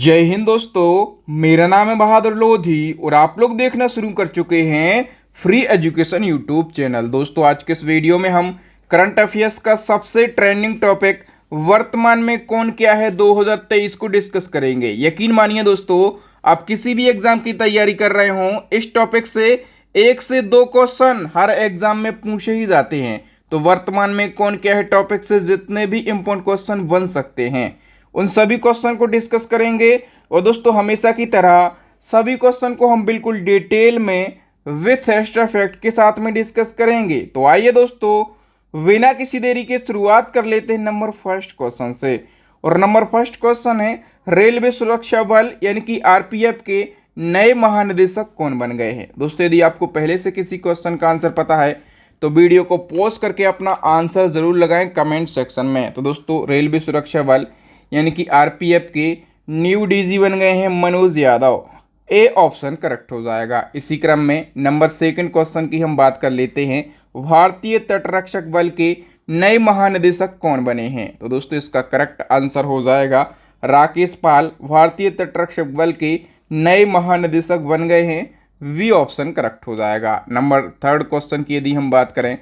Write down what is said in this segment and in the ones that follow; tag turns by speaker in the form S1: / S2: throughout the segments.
S1: जय हिंद दोस्तों, मेरा नाम है बहादुर लोधी और आप लोग देखना शुरू कर चुके हैं फ्री एजुकेशन यूट्यूब चैनल। दोस्तों आज के इस वीडियो में हम करंट अफेयर्स का सबसे ट्रेंडिंग टॉपिक वर्तमान में कौन क्या है 2023 को डिस्कस करेंगे। यकीन मानिए दोस्तों, आप किसी भी एग्जाम की तैयारी कर रहे हो, इस टॉपिक से 1 से 2 क्वेश्चन हर एग्जाम में पूछे ही जाते हैं। तो वर्तमान में कौन क्या है टॉपिक से जितने भी इंपॉर्टेंट क्वेश्चन बन सकते हैं उन सभी क्वेश्चन को डिस्कस करेंगे। और दोस्तों हमेशा की तरह सभी क्वेश्चन को हम बिल्कुल डिटेल में विथ एक्स्ट्रा फैक्ट के साथ में डिस्कस करेंगे। तो आइए दोस्तों बिना किसी देरी के शुरुआत कर लेते हैं नंबर फर्स्ट क्वेश्चन से। और नंबर फर्स्ट क्वेश्चन है, रेलवे सुरक्षा बल यानी कि आरपीएफ के नए महानिदेशक कौन बन गए हैं। दोस्तों यदि आपको पहले से किसी क्वेश्चन का आंसर पता है तो वीडियो को पॉज करके अपना आंसर जरूर लगाएं कमेंट सेक्शन में। तो दोस्तों रेलवे सुरक्षा बल यानी कि आरपीएफ के न्यू डीजी बन गए हैं Manoj Yadav. A option correct हो जाएगा। इसी क्रम में नंबर सेकंड क्वेश्चन की हम बात कर लेते हैं, भारतीय तटरक्षक बल के नए महानिदेशक कौन बने हैं। तो दोस्तों इसका करेक्ट आंसर हो जाएगा राकेश पाल। भारतीय तटरक्षक बल के नए महानिदेशक बन गए हैं, वी ऑप्शन करेक्ट हो जाएगा। नंबर थर्ड क्वेश्चन की यदि हम बात करें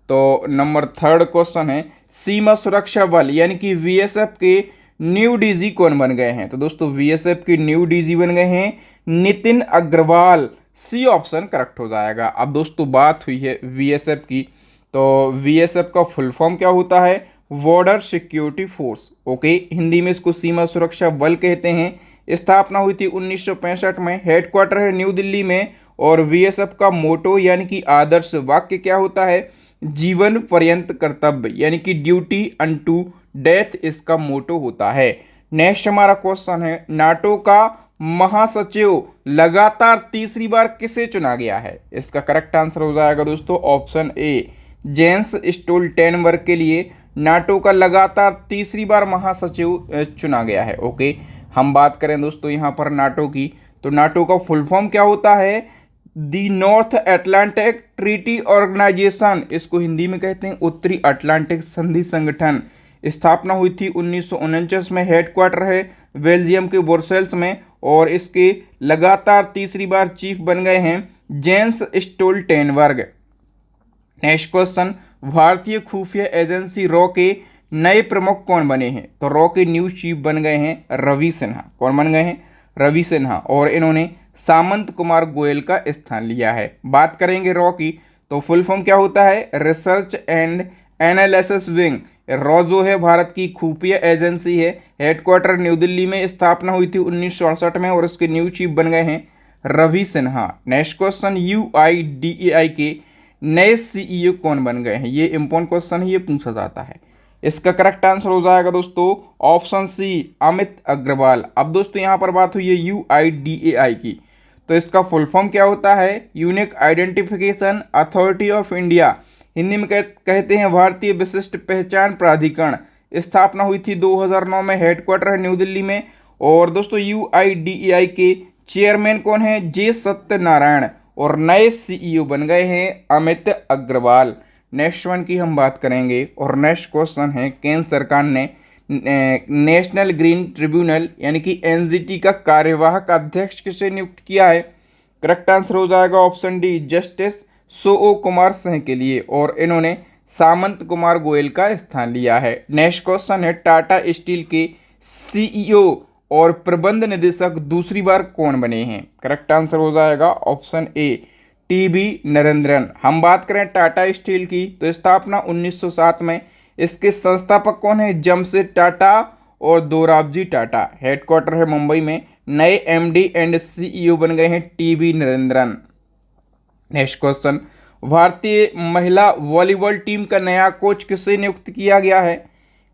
S1: तो नंबर थर्ड क्वेश्चन है, सीमा सुरक्षा बल यानी कि वीएसएफ के न्यू डीजी कौन बन गए हैं। तो दोस्तों वीएसएफ के न्यू डीजी बन गए हैं Nitin Agarwal, C option correct हो जाएगा। अब दोस्तों बात हुई है वीएसएफ की, तो वीएसएफ का फुल फॉर्म क्या होता है, border security force. Okay, Hindi में इसको सीमा सुरक्षा बल कहते हैं। स्थापना हुई थी 1965 में, हेडक्वार्टर है न्यू दिल्ली में। और वीएसएफ का मोटो यानी कि आदर्श वाक्य क्या होता है, जीवन पर्यंत कर्तव्य यानी कि ड्यूटी अनटू डेथ इसका मोटो होता है। नेक्स्ट हमारा क्वेश्चन है, नाटो का महासचिव लगातार तीसरी बार किसे चुना गया है। इसका करेक्ट आंसर हो जाएगा दोस्तों ऑप्शन ए, जेंस स्टोल्टेनबर्ग के लिए नाटो का लगातार तीसरी बार महासचिव चुना गया है। ओके, हम बात करें दोस्तों यहाँ पर नाटो की, तो नाटो का फुल फॉर्म क्या होता है, the north Atlantic treaty organisation, इसको हिंदी में कहते हैं उत्तरी अटलांटिक संधि संगठन। स्थापना हुई थी 1949 में, हेडक्वार्टर है बेल्जियम के ब्रुसेल्स में। और इसके लगातार तीसरी बार चीफ बन गए हैं जेंस स्टोल्टेनबर्ग। नेक्स्ट क्वेश्चन, भारतीय खुफिया एजेंसी रॉ के नए प्रमुख कौन बने हैं। तो रॉ के न्यू चीफ बन गए हैं रवि सिन्हा। कौन बन गए हैं, रवि सिन्हा। और इन्होंने सामंत कुमार गोयल का स्थान लिया है। बात करेंगे रॉ की, तो फुल फॉर्म क्या होता है, research and analysis wing. Raw जो है भारत की खुफिया एजेंसी है, हेडक्वार्टर न्यू दिल्ली में। स्थापना हुई थी 1968 में और इसके न्यू चीफ बन गए हैं Ravi Sinha. Next question, UIDAI के नए सीईओ कौन बन गए हैं। ये इंपॉर्टेंट क्वेश्चन है, ये पूछा जाता है। इसका करेक्ट आंसर हो जाएगा दोस्तों ऑप्शन सी, अमित अग्रवाल। अब दोस्तों यहाँ पर बात हुई है यूआईडीएआई की, तो इसका फुल फॉर्म क्या होता है, unique identification authority of India. Hindi में कहते हैं भारतीय विशिष्ट पहचान प्राधिकरण। स्थापना हुई थी 2009 में, हेडक्वार्टर है न्यू दिल्ली में। और दोस्तों यूआईडीएआई के चेयरमैन कौन है, जे सत्यनारायण। और नए सीईओ बन गए हैं अमित अग्रवाल। नेक्स्ट वन की हम बात करेंगे और नेक्स्ट क्वेश्चन है, केंद्र सरकार ने नेशनल ग्रीन ट्रिब्यूनल यानी कि एनजीटी का कार्यवाहक अध्यक्ष किसे नियुक्त किया है। करेक्ट आंसर हो जाएगा ऑप्शन डी, जस्टिस सो कुमार सिंह के लिए। और इन्होंने सामंत कुमार गोयल का स्थान लिया है। नेक्स्ट क्वेश्चन है, टाटा स्टील के सीईओ और प्रबंध निदेशक दूसरी बार कौन बने हैं। करेक्ट आंसर हो जाएगा ऑप्शन ए, टीबी नरेंद्रन। हम बात करें टाटा स्टील की, तो स्थापना 1907 में। इसके संस्थापक कौन है, जमशेद टाटा और दोराबजी टाटा। हेडक्वार्टर है मुंबई में। नए एमडी एंड सीईओ बन गए हैं टीबी नरेंद्रन। नेक्स्ट क्वेश्चन, भारतीय महिला वॉलीबॉल टीम का नया कोच किसे नियुक्त किया गया है।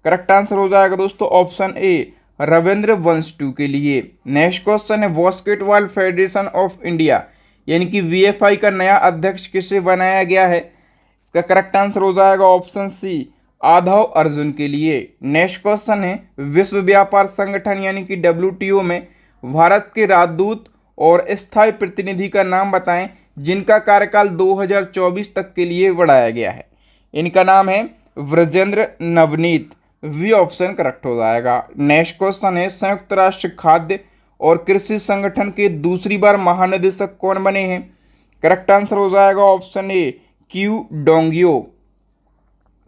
S1: करेक्ट आंसर हो जाएगा दोस्तों ऑप्शन ए, रविंद्र वंशटू के लिए। नेक्स्ट क्वेश्चन है, बास्केटबॉल फेडरेशन ऑफ इंडिया यानी कि वीएफआई का नया अध्यक्ष किसे बनाया गया है। इसका करेक्ट आंसर हो जाएगा ऑप्शन सी, आधव अर्जुन के लिए। नेक्स्ट क्वेश्चन है, विश्व व्यापार संगठन यानी कि डब्ल्यूटीओ में भारत के राजदूत और स्थायी प्रतिनिधि का नाम बताएं जिनका कार्यकाल 2024 तक के लिए बढ़ाया गया है। इनका नाम है व्रजेंद्र नवनीत, वी ऑप्शन करेक्ट हो जाएगा। नेक्स्ट क्वेश्चन है, संयुक्त राष्ट्र खाद्य और कृषि संगठन के दूसरी बार महानिदेशक कौन बने हैं? करेक्ट आंसर हो जाएगा option A Qu Dongyu.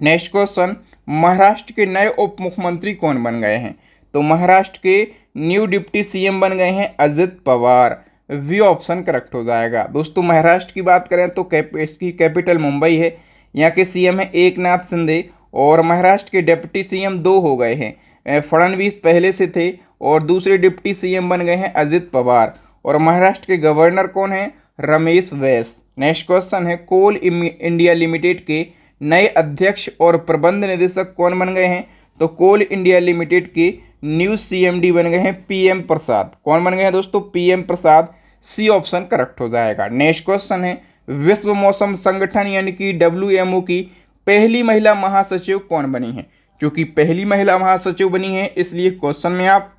S1: Next question, Maharashtra के नए उप मुख्यमंत्री कौन बन गए हैं? तो महाराष्ट्र के न्यू डिप्टी सीएम बन गए हैं Ajit Pawar. B option correct हो जाएगा। दोस्तों महाराष्ट्र की बात करें तो इसकी कैपिटल मुंबई है। यहाँ के सीएम है एकनाथ शिंदे और महाराष्ट्र के डिप्टी सीएम दो हो गए हैं, फडणवीस पहले से थे और दूसरे डिप्टी सीएम बन गए हैं अजित पवार। और महाराष्ट्र के गवर्नर कौन है? रमेश बैस। नेक्स्ट क्वेश्चन है, कोल इंडिया लिमिटेड के नए अध्यक्ष और प्रबंध निदेशक कौन बन गए हैं? तो कोल इंडिया लिमिटेड के न्यू सीएमडी बन गए हैं पीएम प्रसाद। कौन बन गए हैं दोस्तों? पीएम प्रसाद। सी ऑप्शन करेक्ट हो जाएगा। नेक्स्ट क्वेश्चन है, विश्व मौसम संगठन यानी कि WMO की पहली महिला महासचिव कौन बनी है? क्योंकि पहली महिला महासचिव बनी है इसलिए क्वेश्चन में आप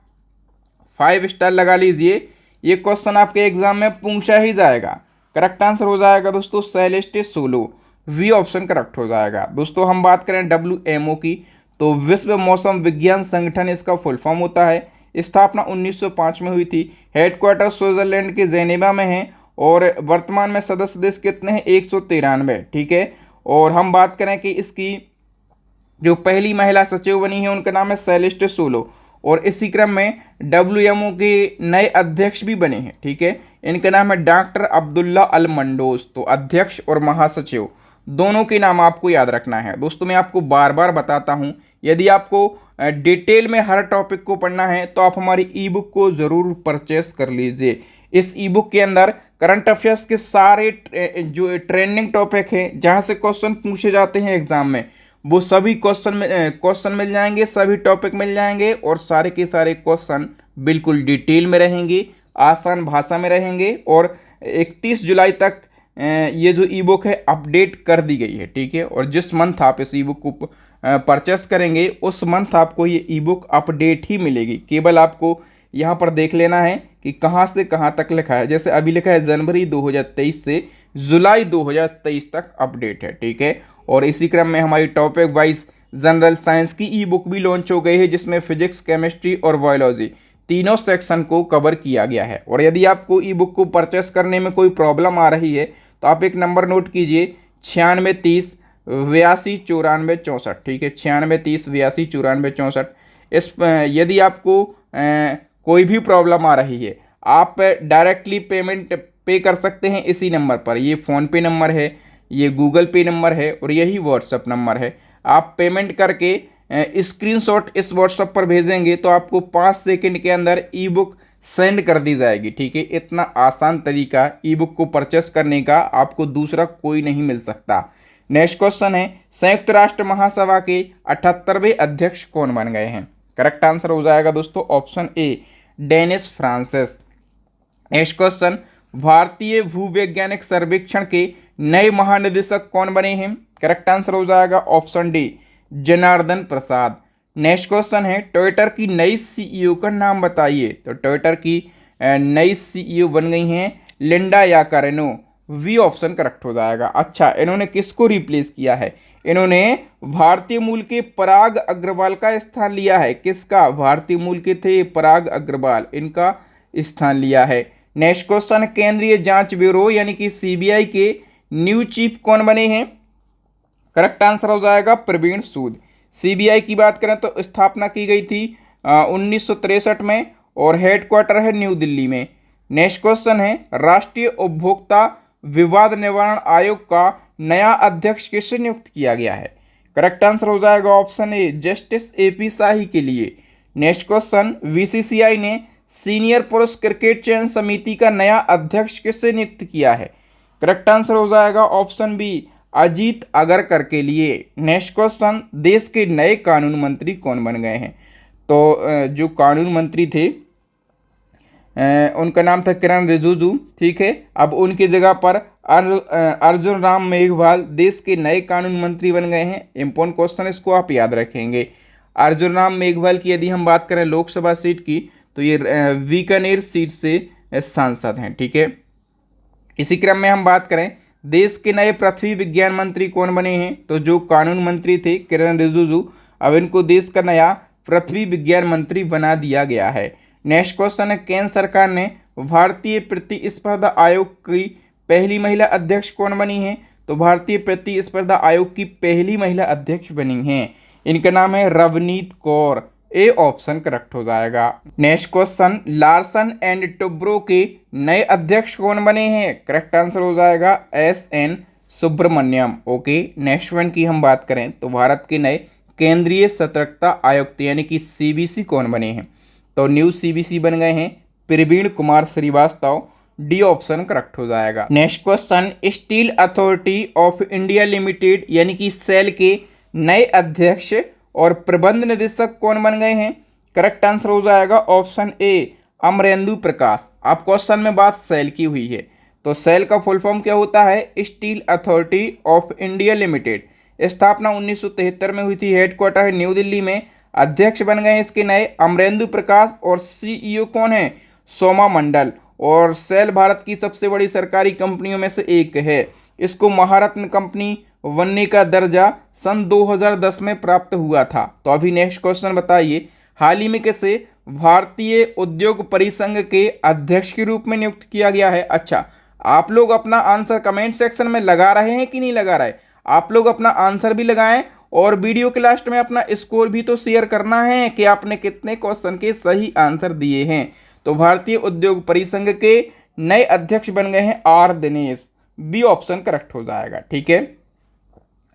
S1: 5 स्टार लगा लीजिए। ये क्वेश्चन आपके एग्जाम में पूछा ही जाएगा। करेक्ट आंसर हो जाएगा दोस्तों Celeste Saulo. B option correct हो जाएगा। दोस्तों हम बात करें WMO की तो विश्व मौसम विज्ञान संगठन इसका फुल फॉर्म होता है। स्थापना 1905 में हुई थी। हेडक्वार्टर स्विट्जरलैंड के जेनेवा में है और वर्तमान में सदस्य देश कितने हैं? 193। ठीक है। और हम बात करें कि इसकी जो पहली महिला सचिव बनी है उनका नाम है सेलेस्टे सोलो और इसी क्रम में WMO के नए अध्यक्ष भी बने हैं। ठीक है। इनका नाम है डॉक्टर अब्दुल्ला अल मंडोस। तो अध्यक्ष और महासचिव दोनों के नाम आपको याद रखना है। दोस्तों मैं आपको बार बार बताता हूं, यदि आपको डिटेल में हर टॉपिक को पढ़ना है तो आप हमारी ई बुक को ज़रूर परचेस कर लीजिए। इस ई बुक के अंदर करंट अफेयर्स के सारे जो ट्रेंडिंग टॉपिक हैं जहां से क्वेश्चन पूछे जाते हैं एग्जाम में वो सभी क्वेश्चन मिल जाएंगे, सभी टॉपिक मिल जाएंगे और सारे के सारे क्वेश्चन बिल्कुल डिटेल में रहेंगे, आसान भाषा में रहेंगे। और 31 जुलाई तक ये जो ई बुक है अपडेट कर दी गई है। ठीक है। और जिस मंथ आप इस ई बुक को परचेस करेंगे उस मंथ आपको ये ई बुक अपडेट ही मिलेगी। केवल आपको यहाँ पर देख लेना है कि कहाँ से कहाँ तक लिखा है। जैसे अभी लिखा है जनवरी 2023 से जुलाई 2023 तक अपडेट है। ठीक है। और इसी क्रम में हमारी टॉपिक वाइज जनरल साइंस की ई बुक भी लॉन्च हो गई है जिसमें फिजिक्स, केमिस्ट्री और बायोलॉजी तीनों सेक्शन को कवर किया गया है। और यदि आपको ई बुक को परचेस करने में कोई प्रॉब्लम आ रही है तो आप एक नंबर नोट कीजिए 9630 82 94 64। ठीक है। 9630 82 94 64। इस यदि आपको कोई भी प्रॉब्लम आ रही है आप डायरेक्टली पेमेंट पे कर सकते हैं इसी नंबर पर। ये फ़ोनपे नंबर है, ये गूगल पे नंबर है और यही व्हाट्सएप नंबर है। आप पेमेंट करके स्क्रीनशॉट इस व्हाट्सएप पर भेजेंगे तो आपको 5 सेकंड के अंदर ई बुक सेंड कर दी जाएगी। ठीक है। इतना आसान तरीका ई बुक को परचेस करने का आपको दूसरा कोई नहीं मिल सकता। नेक्स्ट क्वेश्चन है, संयुक्त राष्ट्र महासभा के 78वें अध्यक्ष कौन बन गए हैं? करेक्ट आंसर हो जाएगा दोस्तों option A Dennis Francis. Next question, भारतीय भूवैज्ञानिक सर्वेक्षण के नए महानिदेशक कौन बने हैं? करेक्ट आंसर हो जाएगा ऑप्शन डी जनार्दन प्रसाद। नेक्स्ट क्वेश्चन है, ट्विटर की नई सीईओ का नाम बताइए। तो ट्विटर की नई सीईओ बन गई हैं Linda Yaccarino. B option correct हो जाएगा। अच्छा, इन्होंने किसको रिप्लेस किया है? इन्होंने भारतीय मूल के पराग अग्रवाल का स्थान लिया है। किसका? भारतीय मूल के थे पराग अग्रवाल, इनका स्थान लिया है। नेक्स्ट क्वेश्चन, केंद्रीय जांच ब्यूरो यानी कि सीबीआई के न्यू चीफ कौन बने हैं? करेक्ट आंसर हो जाएगा प्रवीण सूद। सीबीआई की बात करें तो स्थापना की गई थी 1963 में और हेडक्वार्टर है न्यू दिल्ली में। नेक्स्ट क्वेश्चन है, राष्ट्रीय उपभोक्ता विवाद निवारण आयोग का नया अध्यक्ष किसे नियुक्त किया गया है? करेक्ट आंसर हो जाएगा ऑप्शन ए जस्टिस एपी शाही के लिए। नेक्स्ट क्वेश्चन, बीसीसीआई ने सीनियर पुरुष क्रिकेट चयन समिति का नया अध्यक्ष किसे नियुक्त किया है? करेक्ट आंसर हो जाएगा ऑप्शन बी अजीत अगरकर के लिए। नेक्स्ट क्वेश्चन, देश के नए कानून मंत्री कौन बन गए हैं? तो जो कानून मंत्री थे उनका नाम था किरण रिजिजू। ठीक है। अब उनकी जगह पर अर्जुन राम मेघवाल देश के नए कानून मंत्री बन गए हैं। इंपॉर्टेंट क्वेश्चन, इसको आप याद रखेंगे। अर्जुन राम मेघवाल की यदि हम बात करें लोकसभा सीट की तो ये बीकानेर सीट से सांसद हैं। ठीक है। इसी क्रम में हम बात करें देश के नए पृथ्वी विज्ञान मंत्री कौन बने हैं? तो जो कानून मंत्री थे किरण रिजिजू, अब इनको देश का नया पृथ्वी विज्ञान मंत्री बना दिया गया है। नेक्स्ट क्वेश्चन है, केंद्र सरकार ने भारतीय प्रतिस्पर्धा आयोग की पहली महिला अध्यक्ष कौन बनी है? तो भारतीय प्रतिस्पर्धा आयोग की पहली महिला अध्यक्ष बनी हैं, इनका नाम है Ravneet Kaur. A option correct हो जाएगा। Next question, Larsen and Toubro के नए अध्यक्ष कौन बने हैं? करेक्ट आंसर हो जाएगा S N. Subrahmanyam. Okay, next one की हम बात करें तो भारत के नए केंद्रीय सतर्कता आयुक्त यानी कि सीबीसी कौन बने हैं? तो न्यू सीबीसी बन गए हैं Praveen Kumar Srivastava. D option correct हो जाएगा। Next question, steel authority of India limited यानी कि सेल के नए अध्यक्ष और प्रबंध निदेशक कौन बन गए हैं? करेक्ट आंसर हो जाएगा ऑप्शन ए अमरेंदु प्रकाश। आप क्वेश्चन में बात सेल की हुई है, तो सेल का फुल फॉर्म क्या होता है? Steel authority of India limited. स्थापना 1973 में हुई थी, हेडक्वार्टर है न्यू दिल्ली में। अध्यक्ष बन गए इसके नए अमरेंदु प्रकाश और सीईओ कौन है? सोमा मंडल। और सेल भारत की सबसे बड़ी सरकारी कंपनियों में से एक है। इसको महारत्न कंपनी बनने का दर्जा सन 2010 में प्राप्त हुआ था। तो अभी नेक्स्ट क्वेश्चन बताइए, हाल ही में किसे भारतीय उद्योग परिसंघ के अध्यक्ष के रूप में नियुक्त किया गया है? अच्छा, आप लोग अपना आंसर कमेंट सेक्शन में लगा रहे हैं कि नहीं लगा रहे? आप लोग अपना आंसर भी लगाएं और वीडियो के लास्ट में अपना स्कोर भी तो शेयर करना है कि आपने कितने क्वेश्चन के सही आंसर दिए हैं। तो भारतीय उद्योग परिसंघ के नए अध्यक्ष बन गए हैं R Dinesh. B option correct हो जाएगा। ठीक है,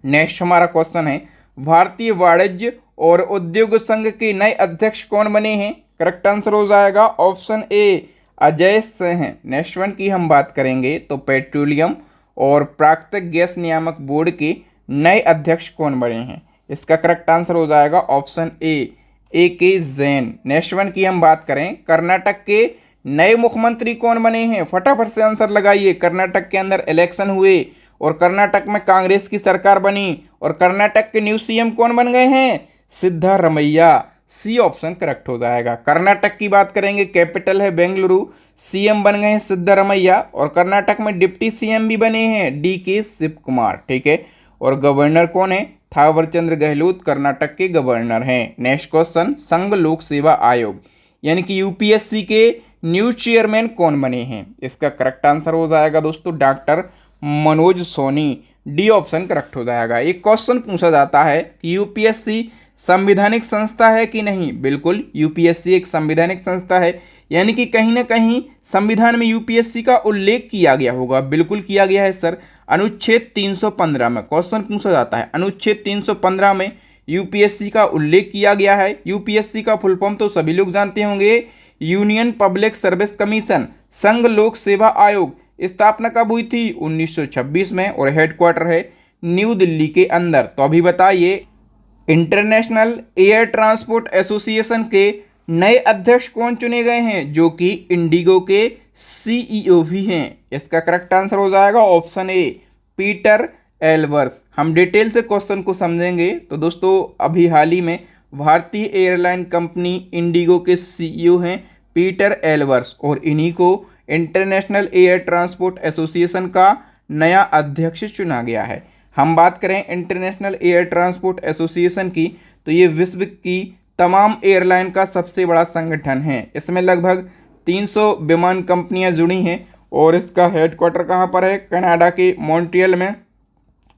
S1: नेक्स्ट हमारा क्वेश्चन है, भारतीय वाणिज्य और उद्योग संघ के नए अध्यक्ष कौन बने हैं? करेक्ट आंसर हो जाएगा ऑप्शन ए अजय सिंह। नेक्स्ट वन की हम बात करेंगे तो पेट्रोलियम और प्राकृतिक गैस नियामक बोर्ड के नए अध्यक्ष कौन बने हैं? इसका करेक्ट आंसर हो जाएगा ऑप्शन ए के जैन। नेक्स्ट वन की हम बात करें, कर्नाटक के नए मुख्यमंत्री कौन बने हैं? फटाफट से आंसर लगाइए। कर्नाटक के अंदर इलेक्शन हुए और कर्नाटक में कांग्रेस की सरकार बनी और कर्नाटक के न्यू सीएम कौन बन गए हैं? सिद्धारमैया। सी ऑप्शन करेक्ट हो जाएगा। कर्नाटक की बात करेंगे, कैपिटल है बेंगलुरु, सीएम बन गए हैं सिद्धारमैया और कर्नाटक में डिप्टी सीएम भी बने हैं डी.के. शिव कुमार। ठीक है, और गवर्नर कौन है? थावरचंद्र गहलोत कर्नाटक के गवर्नर हैं। नेक्स्ट क्वेश्चन, संघ लोक सेवा आयोग यानी कि यूपीएससी के न्यू चेयरमैन कौन बने हैं? इसका करेक्ट आंसर हो जाएगा दोस्तों doctor Manoj Soni. D option correct हो जाएगा। एक क्वेश्चन पूछा जाता है कि यूपीएससी संवैधानिक संस्था है कि नहीं? बिल्कुल, यूपीएससी एक संवैधानिक संस्था है, यानी कि कहीं ना कहीं संविधान में यूपीएससी का उल्लेख किया गया होगा। बिल्कुल किया गया है सर, अनुच्छेद 315 में क्वेश्चन पूछा जाता है। अनुच्छेद 315 में यूपीएससी का उल्लेख किया गया है। यूपीएससी का फुल फॉर्म तो सभी लोग जानते होंगे, यूनियन पब्लिक सर्विस कमीशन, संघ लोक सेवा आयोग। स्थापना कब हुई थी? 1926 में और हेडक्वार्टर है न्यू दिल्ली के अंदर। तो अभी बताइए, इंटरनेशनल एयर ट्रांसपोर्ट एसोसिएशन के नए अध्यक्ष कौन चुने गए हैं? जो कि इंडिगो के सीईओ भी हैं। इसका करेक्ट आंसर हो जाएगा ऑप्शन ए पीटर एल्बर्स। हम डिटेल से क्वेश्चन को समझेंगे। तो दोस्तों, अभी हाल ही में भारतीय एयरलाइन कंपनी इंडिगो के सीईओ हैं पीटर एल्बर्स और इन्हीं को इंटरनेशनल एयर ट्रांसपोर्ट एसोसिएशन का नया अध्यक्ष चुना गया है। हम बात करें इंटरनेशनल एयर ट्रांसपोर्ट एसोसिएशन की, तो ये विश्व की तमाम एयरलाइन का सबसे बड़ा संगठन है। इसमें लगभग 300 विमान कंपनियां जुड़ी हैं और इसका हेडक्वार्टर कहाँ पर है? कनाडा के मॉन्ट्रियल में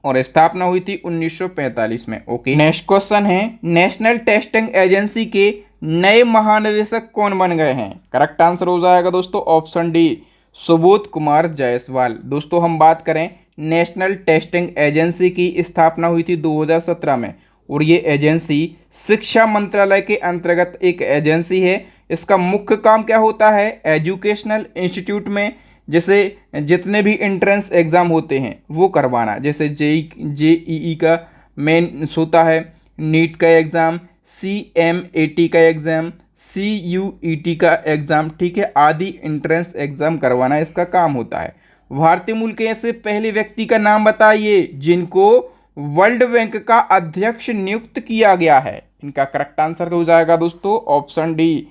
S1: और स्थापना हुई थी 1945 में। ओके, नेक्स्ट क्वेश्चन है, नेशनल टेस्टिंग एजेंसी के नए महानिदेशक कौन बन गए हैं? करेक्ट आंसर हो जाएगा दोस्तों ऑप्शन डी सुबोध कुमार जायसवाल। दोस्तों, हम बात करें नेशनल टेस्टिंग एजेंसी की, स्थापना हुई थी 2017 में और ये एजेंसी शिक्षा मंत्रालय के अंतर्गत एक एजेंसी है। इसका मुख्य काम क्या होता है? एजुकेशनल इंस्टीट्यूट में जैसे जितने भी एंट्रेंस एग्ज़ाम होते हैं वो करवाना, जैसे जेईई का मेन होता है, नीट का एग्ज़ाम, CMAT का एग्ज़ाम, CUET का एग्ज़ाम, ठीक है, आदि एंट्रेंस एग्ज़ाम करवाना इसका काम होता है। भारतीय मूल के ऐसे पहले व्यक्ति का नाम बताइए जिनको वर्ल्ड बैंक का अध्यक्ष नियुक्त किया गया है। इनका करेक्ट आंसर हो जाएगा दोस्तों ऑप्शन डी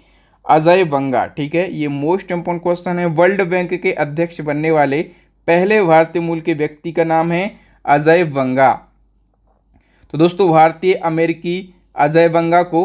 S1: अजय बंगा। ठीक है, ये मोस्ट इंपोर्टेंट क्वेश्चन है। वर्ल्ड बैंक के अध्यक्ष बनने वाले पहले भारतीय मूल के व्यक्ति का नाम है अजय बंगा। तो दोस्तों, भारतीय अमेरिकी अजय बंगा को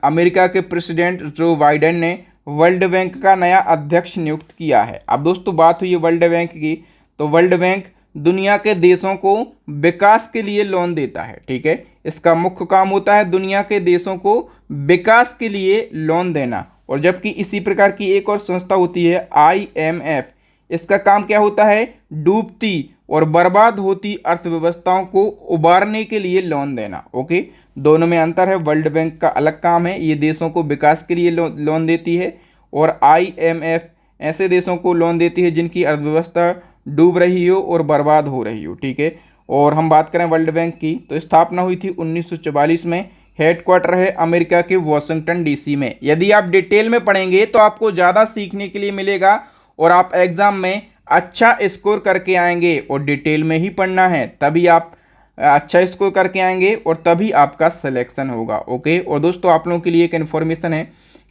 S1: अमेरिका के प्रेसिडेंट जो बाइडेन ने वर्ल्ड बैंक का नया अध्यक्ष नियुक्त किया है। अब दोस्तों बात हुई है वर्ल्ड बैंक की, तो वर्ल्ड बैंक दुनिया के देशों को विकास के लिए लोन देता है। ठीक है, इसका मुख्य काम होता है दुनिया के देशों को विकास के लिए लोन देना। और जबकि इसी प्रकार की एक और संस्था होती है IMF, इसका काम क्या होता है, डूबती और बर्बाद होती अर्थव्यवस्थाओं को उबारने के लिए लोन देना। ओके, दोनों में अंतर है। वर्ल्ड बैंक का अलग काम है, ये देशों को विकास के लिए लोन देती है, और IMF ऐसे देशों को लोन देती है जिनकी अर्थव्यवस्था डूब रही हो और बर्बाद हो रही हो। ठीक है, और हम बात करें वर्ल्ड बैंक की, तो स्थापना हुई थी 1944 में। हेडक्वार्टर है अमेरिका के वॉशिंगटन DC में। यदि आप डिटेल में पढ़ेंगे तो आपको ज़्यादा सीखने के लिए मिलेगा और आप एग्जाम में अच्छा स्कोर करके आएंगे। और डिटेल में ही पढ़ना है, तभी आप अच्छा स्कोर करके आएंगे और तभी आपका सिलेक्शन होगा। ओके, और दोस्तों आप लोगों के लिए एक इन्फॉर्मेशन है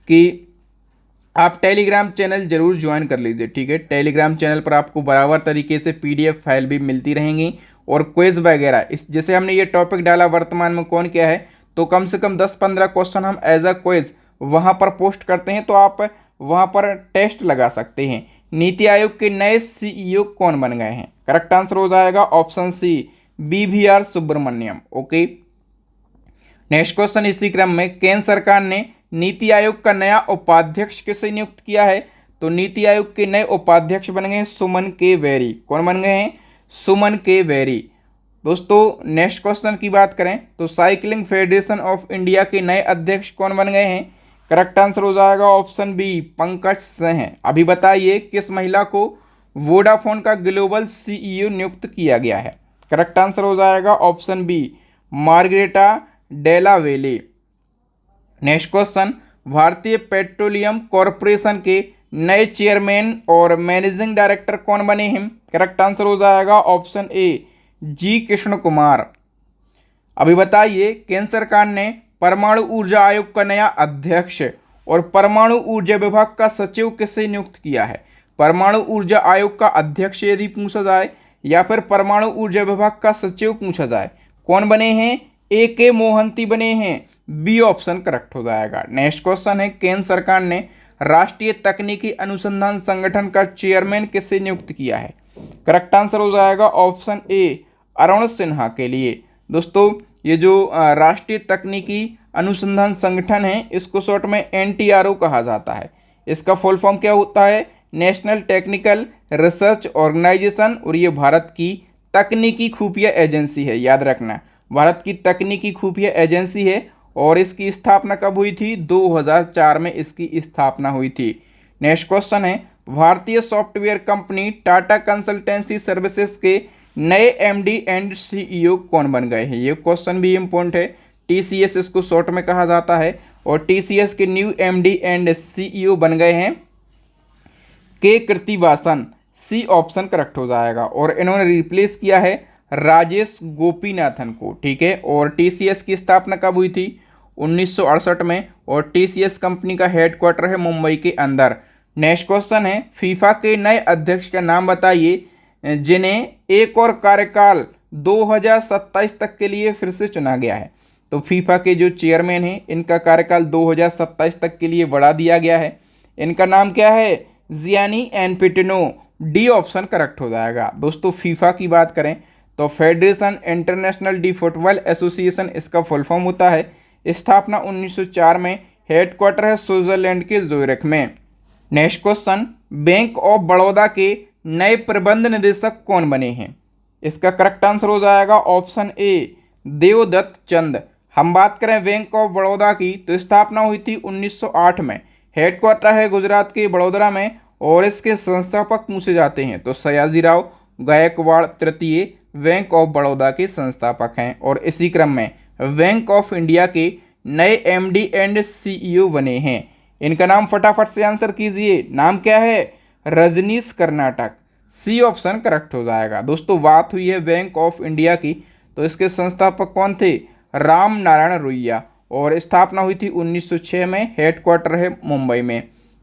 S1: कि आप टेलीग्राम चैनल जरूर ज्वाइन कर लीजिए। ठीक है, टेलीग्राम चैनल पर आपको बराबर तरीके से PDF फाइल भी मिलती रहेंगी और क्विज वगैरह। इस जैसे हमने ये टॉपिक डाला वर्तमान में कौन क्या है, तो कम से कम 10-15 क्वेश्चन हम एज अ क्विज वहाँ पर पोस्ट करते हैं, तो आप वहाँ पर टेस्ट लगा सकते हैं। नीति आयोग के नए CEO कौन बन गए हैं? करेक्ट आंसर हो जाएगा option C, BVR Subrahmanyam. Okay, next question इसी क्रम में, केंद्र सरकार ने नीति आयोग का नया उपाध्यक्ष किसे नियुक्त किया है? तो नीति आयोग के नए उपाध्यक्ष बन गए हैं सुमन के बेरी। कौन बन गए हैं? सुमन के बेरी। दोस्तों नेक्स्ट क्वेश्चन की बात करें तो साइकिलिंग फेडरेशन ऑफ इंडिया के नए अध्यक्ष कौन बन गए हैं? करेक्ट आंसर हो जाएगा ऑप्शन B, पंकज सिंह। अभी बताइए किस महिला को वोडाफोन का ग्लोबल CEO नियुक्त किया गया है? करेक्ट आंसर हो जाएगा option B, Margareta Delavelle. Next question, भारतीय पेट्रोलियम कॉरपोरेशन के नए चेयरमैन और मैनेजिंग डायरेक्टर कौन बने हैं? करेक्ट आंसर हो जाएगा option A, G Krishna Kumar. अभी बताइए केंद्र सरकार ने परमाणु ऊर्जा आयोग का नया अध्यक्ष और परमाणु ऊर्जा विभाग का सचिव किसे नियुक्त किया है? परमाणु ऊर्जा आयोग का अध्यक्ष यदि पूछा जाए या फिर परमाणु ऊर्जा विभाग का सचिव पूछा जाए, कौन बने हैं? AK मोहंती बने हैं। B ऑप्शन करेक्ट हो जाएगा। नेक्स्ट क्वेश्चन है, केंद्र सरकार ने राष्ट्रीय तकनीकी अनुसंधान संगठन का चेयरमैन किसे नियुक्त किया है? करेक्ट आंसर हो जाएगा ऑप्शन A, अरुण सिन्हा के लिए। दोस्तों ये जो राष्ट्रीय तकनीकी अनुसंधान संगठन है, इसको शॉर्ट में NTRO कहा जाता है। इसका फुल फॉर्म क्या होता है? National technical research organisation. और ये भारत की तकनीकी खुफिया एजेंसी है, याद रखना, भारत की तकनीकी खुफिया एजेंसी है। और इसकी स्थापना कब हुई थी? 2004 में इसकी स्थापना हुई थी। नेक्स्ट क्वेश्चन है, भारतीय software company Tata consultancy services के नए MD एंड CEO कौन बन गए हैं? ये क्वेश्चन भी इम्पोर्टेंट है। TCS इसको शॉर्ट में कहा जाता है। और TCS के न्यू MD एंड CEO बन गए हैं K Krithivasan. C option correct हो जाएगा। और इन्होंने रिप्लेस किया है राजेश गोपीनाथन को। ठीक है, और TCS की स्थापना कब हुई थी? 1968 में। और TCS कंपनी का हेडक्वार्टर है मुंबई के अंदर। नेक्स्ट क्वेश्चन है, फीफा के नए अध्यक्ष का नाम बताइए जिन्हें एक और कार्यकाल 2027 तक के लिए फिर से चुना गया है। तो फीफा के जो चेयरमैन हैं, इनका कार्यकाल 2027 तक के लिए बढ़ा दिया गया है। इनका नाम क्या है? Gianni Infantino. D option correct हो जाएगा। दोस्तों फीफा की बात करें तो federation international D football association इसका फुल फॉर्म होता है। स्थापना 1904 में। हेडक्वार्टर है स्विट्जरलैंड के ज़ुरिख में। Next question, bank of Baroda के नए प्रबंध निदेशक कौन बने हैं? इसका करेक्ट आंसर हो जाएगा ऑप्शन A, देवदत्त चंद। हम बात करें बैंक ऑफ बड़ौदा की तो स्थापना हुई थी 1908 में। हेडक्वार्टर है गुजरात के बड़ोदरा में। और इसके संस्थापक पूछे जाते हैं तो सयाजीराव गायकवाड़ तृतीय बैंक ऑफ बड़ौदा के संस्थापक हैं। और इसी क्रम में बैंक ऑफ इंडिया के नए MD एंड CEO बने हैं। इनका नाम फटाफट से आंसर कीजिए, नाम क्या है? Rajneesh Karnatak. C option correct हो जाएगा। दोस्तों बात हुई है बैंक ऑफ इंडिया की तो इसके संस्थापक कौन थे? राम नारायण रुइया। और स्थापना हुई थी 1906 में। हेडक्वार्टर है मुंबई में।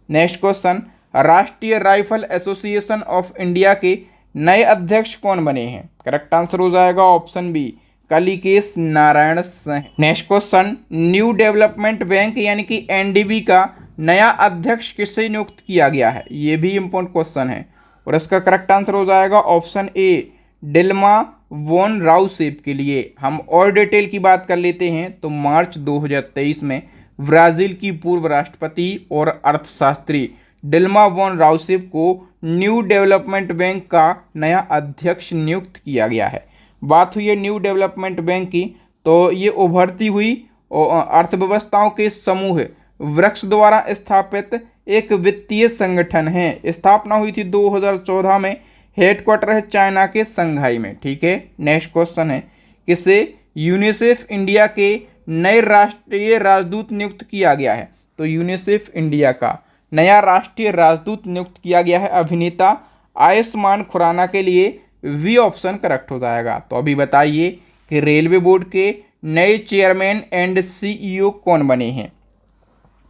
S1: नेक्स्ट क्वेश्चन, राष्ट्रीय राइफल एसोसिएशन ऑफ इंडिया के नए अध्यक्ष कौन बने हैं? करेक्ट आंसर हो जाएगा option B, Kalikesh Narayan Singh. Next question, new development bank यानी कि NDB का नया अध्यक्ष किसे नियुक्त किया गया है? ये भी इंपॉर्टेंट क्वेश्चन है और इसका करेक्ट आंसर हो जाएगा ऑप्शन ए, डिल्मा वॉन राउसेफ के लिए। हम और डिटेल की बात कर लेते हैं तो मार्च 2023 में ब्राजील की पूर्व राष्ट्रपति और अर्थशास्त्री डिल्मा वॉन राउसेफ को न्यू डेवलपमेंट बैंक का नया अध्यक्ष नियुक्त किया गया है। बात हुई है न्यू डेवलपमेंट बैंक की, तो ये उभरती हुई अर्थव्यवस्थाओं के समूह वृक्ष द्वारा स्थापित एक वित्तीय संगठन है। स्थापना हुई थी 2014 में, हेडक्वार्टर है चाइना के संघाई में। ठीक है, नेक्स्ट क्वेश्चन है, किसे यूनिसेफ इंडिया के नए राष्ट्रीय राजदूत नियुक्त किया गया है? तो यूनिसेफ इंडिया का नया राष्ट्रीय राजदूत नियुक्त किया गया है अभिनेता आयुष्मान खुराना के लिए। वी ऑप्शन करेक्ट हो जाएगा। तो अभी बताइए कि रेलवे बोर्ड के नए चेयरमैन एंड सीईओ कौन बने हैं?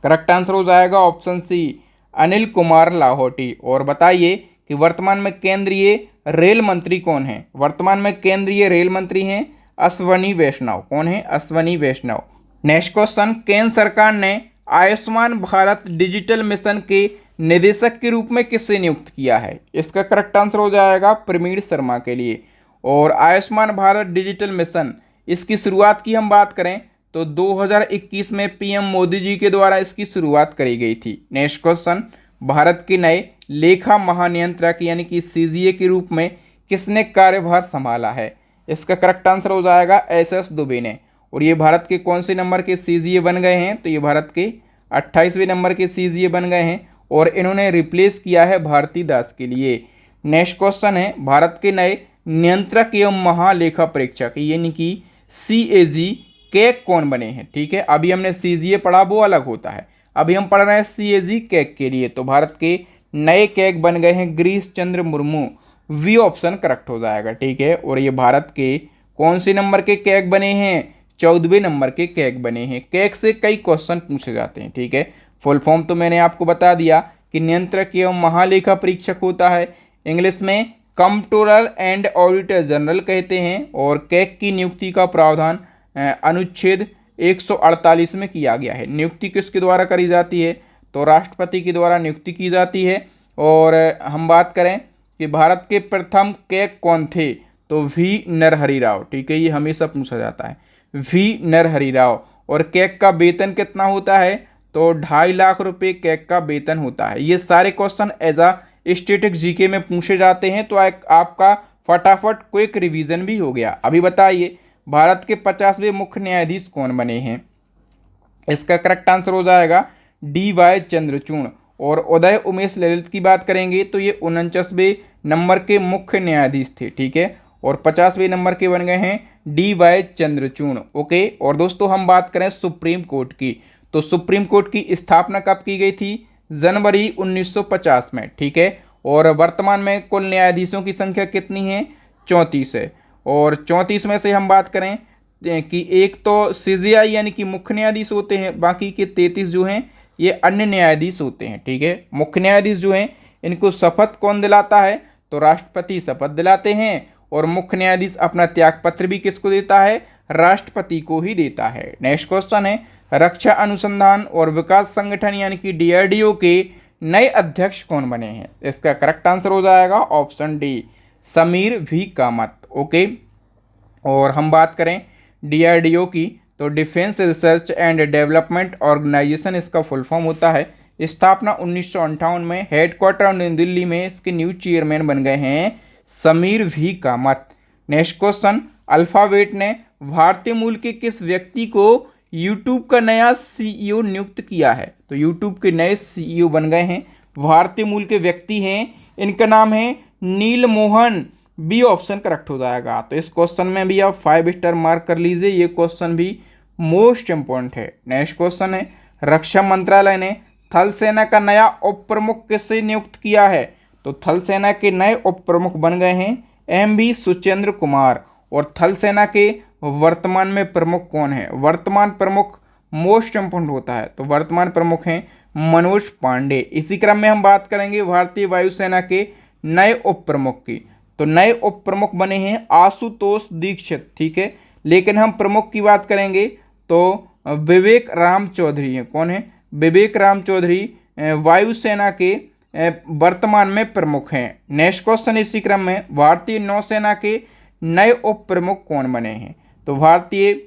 S1: करेक्ट आंसर हो जाएगा ऑप्शन सी, अनिल कुमार लाहौटी। और बताइए कि वर्तमान में केंद्रीय रेल मंत्री कौन है? वर्तमान में केंद्रीय रेल मंत्री हैं अश्वनी वैष्णव। कौन है? अश्वनी वैष्णव। नेक्स्ट क्वेश्चन, केंद्र सरकार ने आयुष्मान भारत डिजिटल मिशन के निदेशक के रूप में किससे नियुक्त किया है? इसका करेक्ट आंसर हो जाएगा प्रवीण शर्मा के लिए। और आयुष्मान भारत डिजिटल मिशन, इसकी शुरुआत की हम बात करें तो 2021 में पीएम मोदी जी के द्वारा इसकी शुरुआत करी गई थी। नेक्स्ट क्वेश्चन, भारत के नए लेखा महानियंत्रक यानी कि सीजीए के रूप में किसने कार्यभार संभाला है? इसका करेक्ट आंसर हो जाएगा एसएस दुबे ने। और ये भारत के कौन से नंबर के सीजीए बन गए हैं? तो ये भारत के 28वें नंबर के सीजीए बन गए हैं और इन्होंने रिप्लेस किया है भारती दास के लिए। नेक्स्ट क्वेश्चन है, भारत के नए नियंत्रक एवं महालेखा परीक्षक यानी कि सीएजी कैग कौन बने हैं? ठीक है, अभी हमने सीजीए पढ़ा वो अलग होता है, अभी हम पढ़ रहे हैं सीएजी कैग के लिए। तो भारत के नए कैग बन गए हैं Girish Chandra Murmu. We option correct हो जाएगा। ठीक है, और ये भारत के कौन से नंबर के कैग बने हैं? 14वें नंबर के कैग बने हैं। कैग से कई क्वेश्चन पूछे जाते हैं। ठीक है, फुल फॉर्म तो मैंने आपको बता दिया कि नियंत्रक एवं महालेखा परीक्षक होता है, इंग्लिश में कंप्ट्रोलर एंड ऑडिटर जनरल कहते हैं। और कैग की नियुक्ति का प्रावधान अनुच्छेद 148 में किया गया है। नियुक्ति किसके द्वारा करी जाती है? तो राष्ट्रपति के द्वारा नियुक्ति की जाती है। और हम बात करें कि भारत के प्रथम कैग कौन थे? तो वी नरहरि राव। ठीक है, ये हमेशा पूछा जाता है, वी नरहरि राव। और कैग का वेतन कितना होता है? तो 2.5 लाख रुपए कैग का वेतन होता है। ये सारे question as a static GK में पूछे जाते हैं, तो आपका फटाफट क्विक रिवीजन भी हो गया। अभी बताइए भारत के 50वें मुख्य न्यायाधीश कौन बने हैं? इसका करेक्ट आंसर हो जाएगा DY चंद्रचूड़। और उदय उमेश ललित की बात करेंगे तो ये 49वें नंबर के मुख्य न्यायाधीश थे। ठीक है, और 50वें नंबर के बन गए हैं DY चंद्रचूड़। ओके, और दोस्तों हम बात करें सुप्रीम कोर्ट की, तो सुप्रीम कोर्ट की स्थापना कब की गई थी? जनवरी 1950 में। ठीक है, और वर्तमान में कुल न्यायाधीशों की संख्या कितनी है? 34 है। और 34 में से हम बात करें कि एक तो सीजीआई यानी कि मुख्य न्यायाधीश होते हैं, बाकी के 33 जो हैं ये अन्य न्यायाधीश होते हैं। ठीक है, मुख्य न्यायाधीश जो हैं इनको शपथ कौन दिलाता है? तो राष्ट्रपति शपथ दिलाते हैं। और मुख्य न्यायाधीश अपना त्यागपत्र भी किसको देता है? राष्ट्रपति को ही देता है। नेक्स्ट क्वेश्चन है, रक्षा अनुसंधान और विकास संगठन यानी कि DRDO के नए अध्यक्ष कौन बने हैं? इसका करेक्ट आंसर हो जाएगा option D, Sameer V Kamat. Okay, और हम बात करें DRDO की तो defence research and development organisation इसका फुल फॉर्म होता है। स्थापना 1958 में, हेडक्वार्टर नई दिल्ली में। इसके न्यू चेयरमैन बन गए हैं Sameer V Kamat. Next question, alphabet ने भारतीय मूल के किस व्यक्ति को यूट्यूब का नया CEO नियुक्त किया है? तो यूट्यूब के नए CEO बन गए हैं भारतीय मूल के व्यक्ति हैं, इनका नाम है नील मोहन। बी ऑप्शन करेक्ट हो जाएगा। तो इस क्वेश्चन में भी आप 5 स्टार मार्क कर लीजिए, ये क्वेश्चन भी मोस्ट इंपॉर्टेंट है। नेक्स्ट क्वेश्चन है, रक्षा मंत्रालय ने थल सेना का नया उप प्रमुख किससे नियुक्त किया है? तो थल सेना के नए उप प्रमुख बन गए हैं MV सुचेंद्र कुमार। और थल सेना के वर्तमान में प्रमुख कौन है? वर्तमान प्रमुख मोस्ट इंपॉर्टेंट होता है, तो वर्तमान प्रमुख हैं मनोज पांडे। इसी क्रम में हम बात करेंगे भारतीय वायुसेना के नए उप प्रमुख की, तो नए उप प्रमुख बने हैं आशुतोष दीक्षित। ठीक है, लेकिन हम प्रमुख की बात करेंगे तो विवेक राम चौधरी हैं। कौन है? विवेक राम चौधरी वायुसेना के वर्तमान में प्रमुख हैं। नेक्स्ट क्वेश्चन इसी क्रम में, भारतीय नौसेना के नए उप प्रमुख कौन बने हैं? तो भारतीय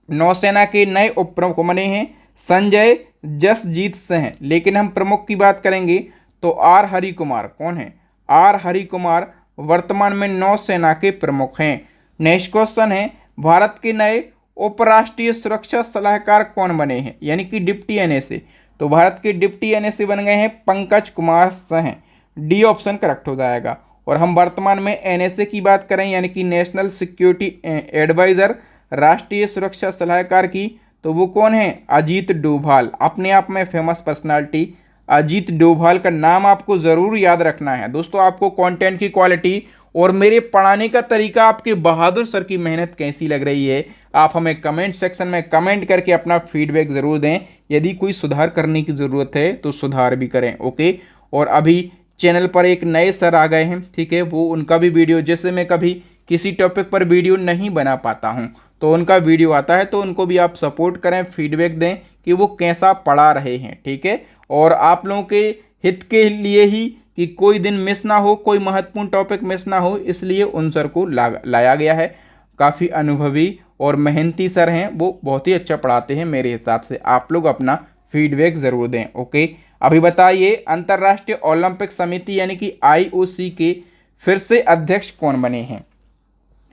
S1: नौसेना के नए उप प्रमुख बने हैं संजय जसजीत सिंह, लेकिन हम प्रमुख की बात करेंगे तो आर हरि कुमार। कौन है? आर हरि कुमार वर्तमान में नौसेना के प्रमुख हैं। नेक्स्ट क्वेश्चन है, भारत के नए उपराष्ट्रीय सुरक्षा सलाहकार कौन बने हैं, यानी कि डिप्टी एनएसए? तो भारत के डिप्टी एनएसए बन गए हैं Pankaj Kumar Singh. D option correct हो जाएगा। और हम वर्तमान में एनएसए की बात करें, यानी कि नेशनल सिक्योरिटी एडवाइजर, राष्ट्रीय सुरक्षा सलाहकार की, तो वो कौन है? अजीत डोभाल। अपने आप में फेमस पर्सनालिटी अजीत डोभाल का नाम आपको ज़रूर याद रखना है। दोस्तों, आपको कंटेंट की क्वालिटी और मेरे पढ़ाने का तरीका, आपके बहादुर सर की मेहनत कैसी लग रही है, आप हमें कमेंट सेक्शन में कमेंट करके अपना फीडबैक ज़रूर दें। यदि कोई सुधार करने की ज़रूरत है तो सुधार भी करें, ओके। और अभी चैनल पर एक नए सर आ गए हैं, ठीक है, वो उनका भी वीडियो, जैसे मैं कभी किसी टॉपिक पर वीडियो नहीं बना पाता हूँ तो उनका वीडियो आता है, तो उनको भी आप सपोर्ट करें, फीडबैक दें कि वो कैसा पढ़ा रहे हैं, ठीक है। और आप लोगों के हित के लिए ही कि कोई दिन मिस ना हो, कोई महत्वपूर्ण टॉपिक मिस ना हो, इसलिए उन सर को लाया गया है। काफ़ी अनुभवी और मेहनती सर हैं, वो बहुत ही अच्छा पढ़ाते हैं मेरे हिसाब से। आप लोग अपना फीडबैक ज़रूर दें, ओके। अभी बताइए, अंतर्राष्ट्रीय ओलंपिक समिति यानी कि IOC के फिर से अध्यक्ष कौन बने हैं?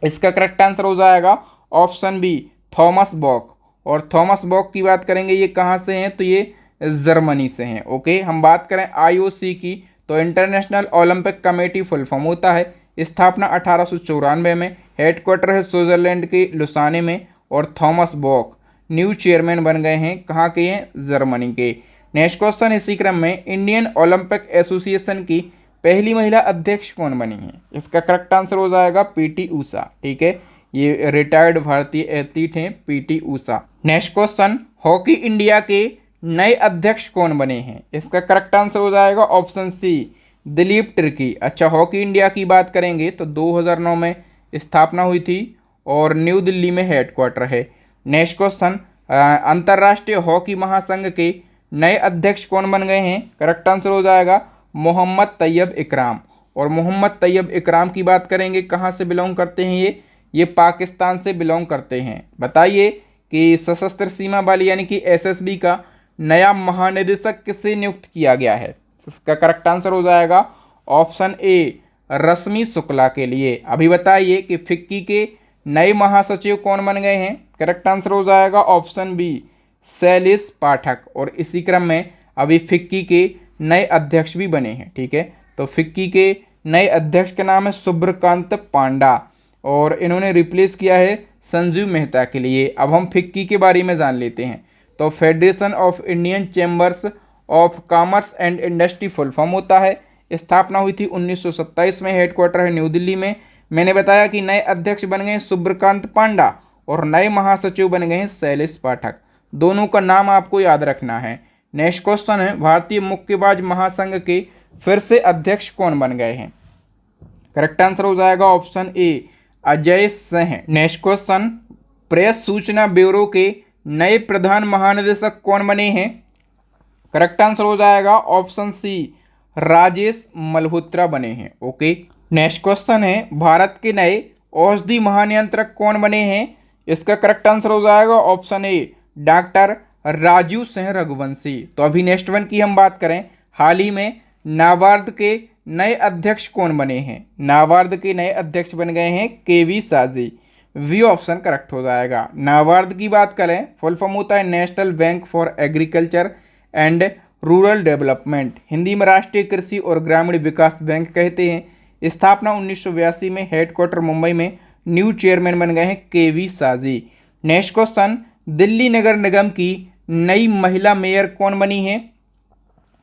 S1: इसका करेक्ट आंसर हो जाएगा ऑप्शन बी, थॉमस बॉक। और थॉमस बॉक की बात करेंगे, ये कहाँ से हैं? तो ये जर्मनी से हैं, ओके। हम बात करें IOC की, तो international Olympic committee full form होता है। स्थापना 1894 में, हेडक्वार्टर है स्विट्जरलैंड के लुसाने में। और थॉमस बॉक न्यू चेयरमैन बन गए हैं, कहाँ के हैं? जर्मनी के। नेक्स्ट क्वेश्चन इसी क्रम में, इंडियन ओलंपिक एसोसिएशन की पहली महिला अध्यक्ष कौन बनी है? इसका करेक्ट आंसर हो जाएगा PT ऊषा, ठीक है। ये रिटायर्ड भारतीय एथलीट हैं PT Usha. Next question, hockey India के नए अध्यक्ष कौन बने हैं? इसका करेक्ट आंसर हो जाएगा ऑप्शन सी, दिलीप तिर्की। अच्छा, हॉकी इंडिया की बात करेंगे तो 2009 में स्थापना हुई थी और न्यू दिल्ली में हेडक्वार्टर है। नेक्स्ट क्वेश्चन, अंतर्राष्ट्रीय हॉकी महासंघ के नए अध्यक्ष कौन बन गए हैं? करेक्ट आंसर हो जाएगा मोहम्मद तैयब इकराम। और मोहम्मद तैयब इकराम की बात करेंगे, कहाँ से बिलोंग करते हैं ये पाकिस्तान से बिलोंग करते हैं। बताइए कि सशस्त्र सीमा बल यानी कि SSB का नया महानिदेशक किसे नियुक्त किया गया है? इसका करेक्ट आंसर हो जाएगा ऑप्शन ए, रश्मि शुक्ला के लिए। अभी बताइए कि फिक्की के नए महासचिव कौन बन गए हैं? करेक्ट आंसर हो जाएगा ऑप्शन बी, शैलेश पाठक। और इसी क्रम में अभी फिक्की के नए अध्यक्ष भी बने हैं, ठीक है। तो फिक्की के नए अध्यक्ष का नाम है सुब्रकांत पांडा और इन्होंने रिप्लेस किया है संजीव मेहता के लिए। अब हम फिक्की के बारे में जान लेते हैं। तो federation of Indian chambers of commerce and industry full form होता है। स्थापना हुई थी 1927 में, हेडक्वार्टर है न्यू दिल्ली में। मैंने बताया कि नए अध्यक्ष बन गए सुब्रकांत पांडा और नए महासचिव बन गए हैं शैलेश पाठक। दोनों का नाम आपको याद रखना है। नेक्स्ट क्वेश्चन है, भारतीय मुक्केबाज महासंघ के फिर से अध्यक्ष कौन बन गए हैं? करेक्ट आंसर हो जाएगा ऑप्शन ए, Ajay Singh. Next question, press सूचना ब्यूरो के नए प्रधान महानिदेशक कौन बने हैं? करेक्ट आंसर हो जाएगा ऑप्शन सी, राजेश मल्होत्रा बने हैं, ओके। नेक्स्ट क्वेश्चन है, भारत के नए औषधि महानियंत्रक कौन बने हैं? इसका करेक्ट आंसर हो जाएगा ऑप्शन ए, डॉक्टर राजू सिंह रघुवंशी। तो अभी नेक्स्ट वन की हम बात करें, हाल ही में नाबार्ड के नए अध्यक्ष कौन बने हैं? नाबार्ड के नए अध्यक्ष बन गए हैं KV साजी। वी ऑप्शन करेक्ट हो जाएगा। नाबार्ड की बात करें, फुल फॉर्म होता है national bank for agriculture and rural development, Hindi में राष्ट्रीय कृषि और ग्रामीण विकास बैंक कहते हैं। स्थापना 1982 में, हेडक्वार्टर मुंबई में। न्यू चेयरमैन बन गए हैं KV साजी। नेक्स्ट क्वेश्चन, दिल्ली नगर निगम की नई महिला मेयर कौन बनी है?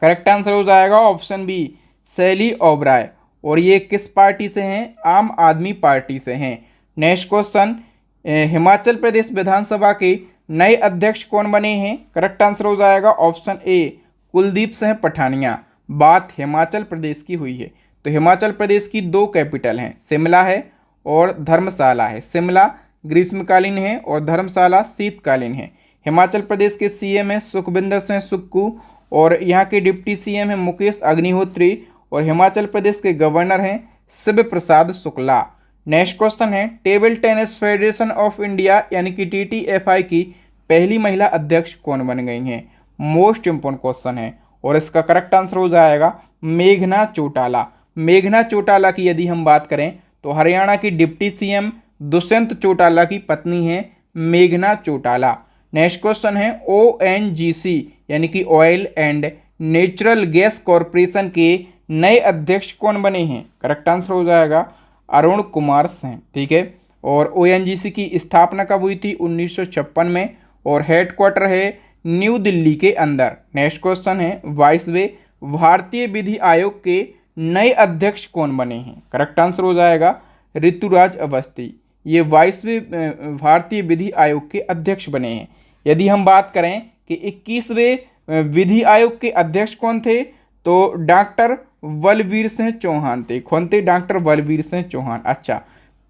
S1: करेक्ट आंसर हो जाएगा ऑप्शन बी, शैली ओबराय। और ये किस पार्टी से हैं? आम आदमी पार्टी से हैं। नेक्स्ट क्वेश्चन, हिमाचल प्रदेश विधानसभा के नए अध्यक्ष कौन बने हैं? करेक्ट आंसर हो जाएगा ऑप्शन ए, कुलदीप सिंह पठानिया। बात हिमाचल प्रदेश की हुई है तो हिमाचल प्रदेश की दो कैपिटल हैं, शिमला है और धर्मशाला है। शिमला ग्रीष्मकालीन है और धर्मशाला शीतकालीन है। हिमाचल प्रदेश के सीएम है सुखविंदर सिंह सुक्खू और यहाँ के डिप्टी सीएम है मुकेश अग्निहोत्री और हिमाचल प्रदेश के गवर्नर हैं शिव प्रसाद शुक्ला। नेक्स्ट क्वेश्चन है table tennis federation of India यानी कि TTFI की पहली महिला अध्यक्ष कौन बन गई हैं? मोस्ट इंपोर्टेंट क्वेश्चन है और इसका करेक्ट आंसर हो जाएगा मेघना चौटाला। मेघना चौटाला की यदि हम बात करें तो हरियाणा की डिप्टी सीएम दुष्यंत चौटाला की पत्नी है मेघना चौटाला। नेक्स्ट क्वेश्चन है ONGC यानी कि oil and natural gas corporation के नए अध्यक्ष कौन बने हैं? करेक्ट आंसर हो जाएगा अरुण कुमार सिंह। ठीक है, और ONGC की स्थापना कब हुई थी? 1956 में और हेडक्वार्टर है न्यू दिल्ली के अंदर। नेक्स्ट क्वेश्चन है 22वें भारतीय विधि आयोग के नए अध्यक्ष कौन बने हैं? करेक्ट आंसर हो जाएगा ऋतुराज अवस्थी। ये 22वें भारतीय विधि आयोग के अध्यक्ष बने हैं। यदि हम बात करें कि 21वें विधि आयोग के अध्यक्ष कौन थे तो डॉक्टर बलबीर सिंह चौहान थे। कौन थे? डॉक्टर बलबीर सिंह चौहान। अच्छा,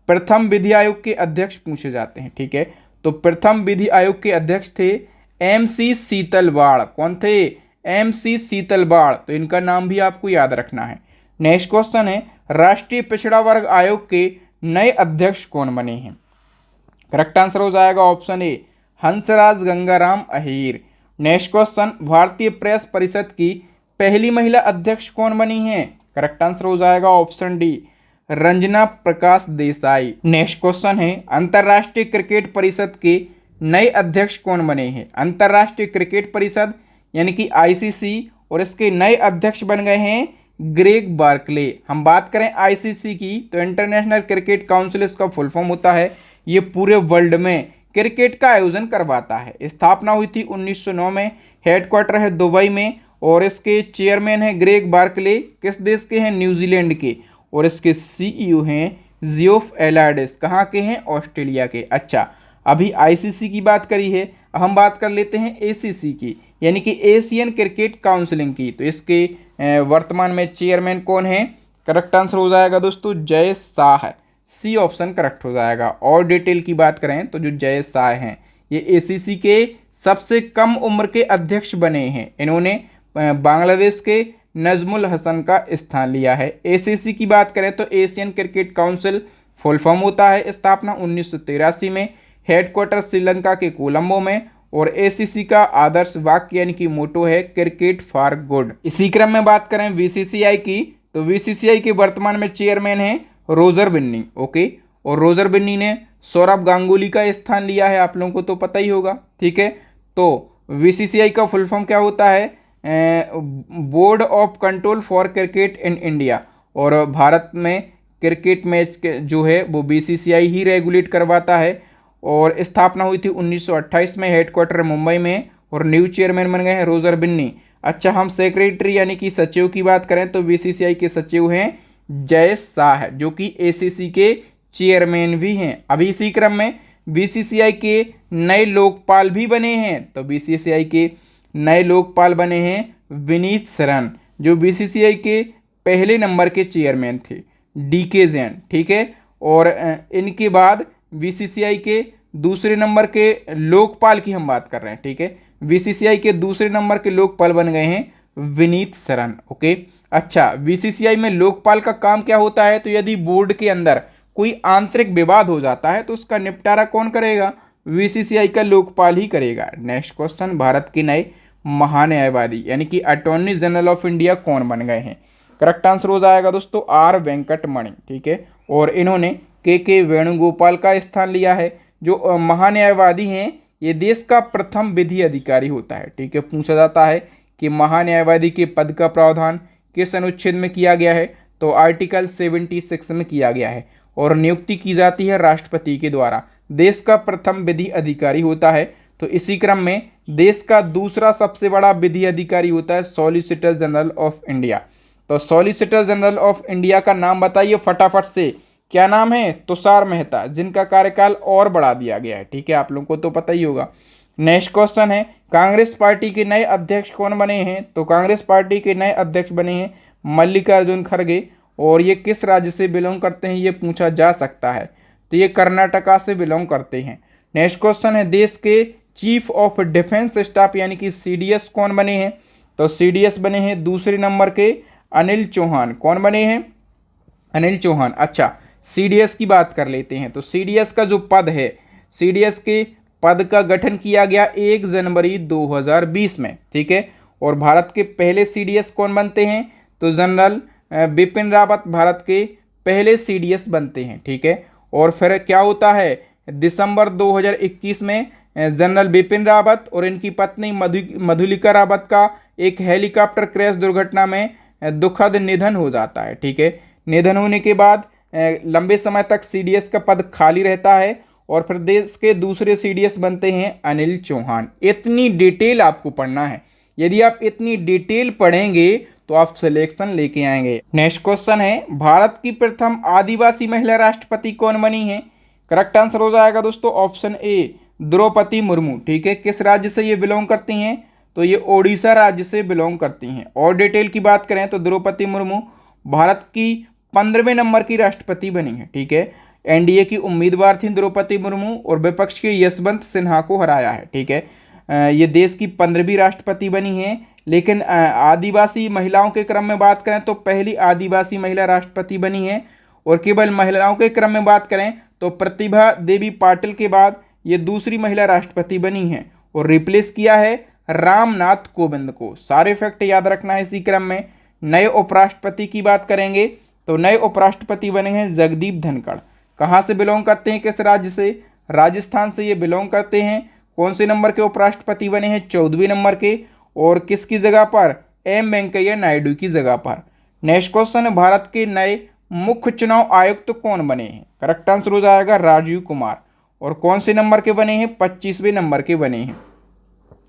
S1: प्रथम विधि आयोग के अध्यक्ष पूछे जाते हैं। ठीक है, तो प्रथम विधि आयोग के अध्यक्ष थे MC सीतलवाड़। कौन थे? MC सीतलवाड़। तो इनका नाम भी आपको याद रखना है। नेक्स्ट क्वेश्चन है राष्ट्रीय पिछड़ा वर्ग आयोग के नए अध्यक्ष कौन बने हैं? करेक्ट आंसर हो जाएगा ऑप्शन ए हंसराज गंगाराम अहीर। नेक्स्ट क्वेश्चन भारतीय प्रेस परिषद की पहली महिला अध्यक्ष कौन बनी है? करेक्ट आंसर हो जाएगा option D Ranjana Prakash Desai. Next question है अंतर्राष्ट्रीय क्रिकेट परिषद के नए अध्यक्ष कौन बने हैं? अंतर्राष्ट्रीय क्रिकेट परिषद यानी कि ICC और इसके नए अध्यक्ष बन गए हैं ग्रेग बार्कले। हम बात करें ICC की तो इंटरनेशनल क्रिकेट काउंसिल इसका फुल फॉर्म होता है। ये पूरे वर्ल्ड में क्रिकेट का आयोजन करवाता है। स्थापना हुई थी 1909 में, हेडक्वार्टर है दुबई में और इसके चेयरमैन है ग्रेग बार्कले। किस देश के हैं? न्यूजीलैंड के। और इसके CEO हैं जियोफ एलार्डिस। कहाँ के हैं? ऑस्ट्रेलिया के। अच्छा, अभी ICC की बात करी है, हम बात कर लेते हैं ACC की यानी कि एशियन क्रिकेट काउंसिलिंग की। तो इसके वर्तमान में चेयरमैन कौन है? करेक्ट आंसर हो जाएगा दोस्तों Jay Shah. C option correct हो जाएगा। और डिटेल की बात करें तो जो जय शाह हैं ये ACC के सबसे कम उम्र के अध्यक्ष बने हैं। इन्होंने बांग्लादेश के नजमुल हसन का स्थान लिया है। ACC की बात करें तो Asian cricket council full form होता है। स्थापना 1983 में, हेडक्वार्टर श्रीलंका के कोलंबो में और ACC का आदर्श वाक्य यानी कि मोटो है क्रिकेट फॉर गुड। इसी क्रम में बात करें BCCI की तो BCCI के वर्तमान में चेयरमैन हैं रोजर बिन्नी। ओके, और रोजर बिन्नी ने सौरभ गांगुली का स्थान लिया है, आप लोगों को तो पता ही होगा। ठीक है, तो BCCI का फुल फॉर्म क्या होता है? Board of control for cricket in India. और भारत में क्रिकेट मैच जो है वो BCCI ही रेगुलेट करवाता है। और स्थापना हुई थी 1928 में, हेडक्वार्टर मुंबई में और न्यू चेयरमैन बन गए हैं रोजर बिन्नी। अच्छा, हम सेक्रेटरी यानी कि सचिव की बात करें तो BCCI के सचिव हैं जय शाह जो कि ACC के चेयरमैन भी हैं। अभी इसी क्रम में BCCI के नए लोकपाल भी बने हैं। तो BCCI के नए लोकपाल बने हैं विनीत सरन जो BCCI के पहले नंबर के चेयरमैन थे DK जैन। ठीक है, और इनके बाद BCCI के दूसरे नंबर के लोकपाल की हम बात कर रहे हैं। ठीक है, BCCI के दूसरे नंबर के लोकपाल बन गए हैं विनीत सरन। ओके, अच्छा, BCCI में लोकपाल का काम क्या होता है? तो यदि बोर्ड के अंदर कोई आंतरिक विवाद हो जाता है तो उसका निपटारा कौन करेगा? BCCI का लोकपाल ही करेगा। नेक्स्ट क्वेश्चन भारत के नए महान्यायवादी यानी कि अटॉर्नी जनरल ऑफ इंडिया कौन बन गए हैं? करेक्ट आंसर हो जाएगा दोस्तों R वेंकटमणि। ठीक है, और इन्होंने KK वेणुगोपाल का स्थान लिया है। जो महान्यायवादी हैं ये देश का प्रथम विधि अधिकारी होता है। ठीक है, पूछा जाता है कि महान्यायवादी के पद का प्रावधान किस अनुच्छेद में किया गया है? तो आर्टिकल 76 में किया गया है और नियुक्ति की जाती है राष्ट्रपति के द्वारा। देश का प्रथम विधि अधिकारी होता है। तो इसी क्रम में देश का दूसरा सबसे बड़ा विधि अधिकारी होता है सॉलिसिटर जनरल ऑफ इंडिया। तो सॉलिसिटर जनरल ऑफ इंडिया का नाम बताइए फटाफट से। क्या नाम है? तुषार मेहता, जिनका कार्यकाल और बढ़ा दिया गया है। ठीक है, आप लोगों को तो पता ही होगा। नेक्स्ट क्वेश्चन है कांग्रेस पार्टी के नए अध्यक्ष कौन बने हैं? तो कांग्रेस पार्टी के नए अध्यक्ष बने हैं मल्लिकार्जुन खड़गे। और ये किस राज्य से बिलोंग करते हैं ये पूछा जा सकता है। तो ये कर्नाटका से बिलोंग करते हैं। नेक्स्ट क्वेश्चन है देश के चीफ ऑफ डिफेंस स्टाफ यानी कि सीडीएस कौन बने हैं? तो सीडीएस बने हैं दूसरे नंबर के अनिल चौहान। कौन बने हैं? अनिल चौहान। अच्छा, सीडीएस की बात कर लेते हैं। तो सीडीएस का जो पद है, सीडीएस के पद का गठन किया गया 1 जनवरी 2020 में, ठीक है। और भारत के पहले सीडीएस कौन बनते हैं? तो जनरल बिपिन रावत भारत के पहले सीडीएस बनते हैं, ठीक है। और फिर क्या होता है, दिसंबर 2021 में जनरल बिपिन रावत और इनकी पत्नी मधुलिका रावत का एक हेलीकॉप्टर क्रैश दुर्घटना में दुखद निधन हो जाता है, ठीक है। निधन होने के बाद लंबे समय तक सीडीएस का पद खाली रहता है और फिर देश के दूसरे सीडीएस बनते हैं अनिल चौहान। इतनी डिटेल आपको पढ़ना है। यदि आप इतनी डिटेल पढ़ेंगे तो आप सिलेक्शन लेके आएंगे। नेक्स्ट क्वेश्चन है, भारत की प्रथम आदिवासी महिला राष्ट्रपति कौन बनी है? करेक्ट आंसर हो जाएगा दोस्तों ऑप्शन ए, द्रौपदी मुर्मू, ठीक है। किस राज्य से ये बिलोंग करती हैं? तो ये ओडिशा राज्य से बिलोंग करती हैं। और डिटेल की बात करें तो द्रौपदी मुर्मू भारत की 15वें नंबर की राष्ट्रपति बनी है, ठीक है। एनडीए की उम्मीदवार थी द्रौपदी मुर्मू और विपक्ष के यशवंत सिन्हा को हराया है, ठीक है। ये देश की 15वीं राष्ट्रपति बनी है। लेकिन आदिवासी महिलाओं के क्रम में बात करें तो पहली आदिवासी महिला राष्ट्रपति बनी है। और केवल महिलाओं के क्रम में बात करें तो प्रतिभा देवी पाटिल के बाद ये दूसरी महिला राष्ट्रपति बनी है और रिप्लेस किया है रामनाथ कोविंद को। सारे फैक्ट याद रखना है इसी क्रम में। नए उपराष्ट्रपति की बात करेंगे तो नए उपराष्ट्रपति बने हैं जगदीप धनखड़। कहाँ से बिलोंग करते हैं, किस राज्य से? राजस्थान से ये बिलोंग करते हैं। कौन से नंबर के उपराष्ट्रपति बने हैं? 14वें नंबर के। और किसकी जगह पर? एम वेंकैया नायडू की जगह पर। नेक्स्ट क्वेश्चन है, भारत के नए मुख्य चुनाव आयुक्त कौन बने हैं? करेक्ट आंसर हो जाएगा राजीव कुमार। और कौन से नंबर के बने हैं? 25वें नंबर के बने हैं।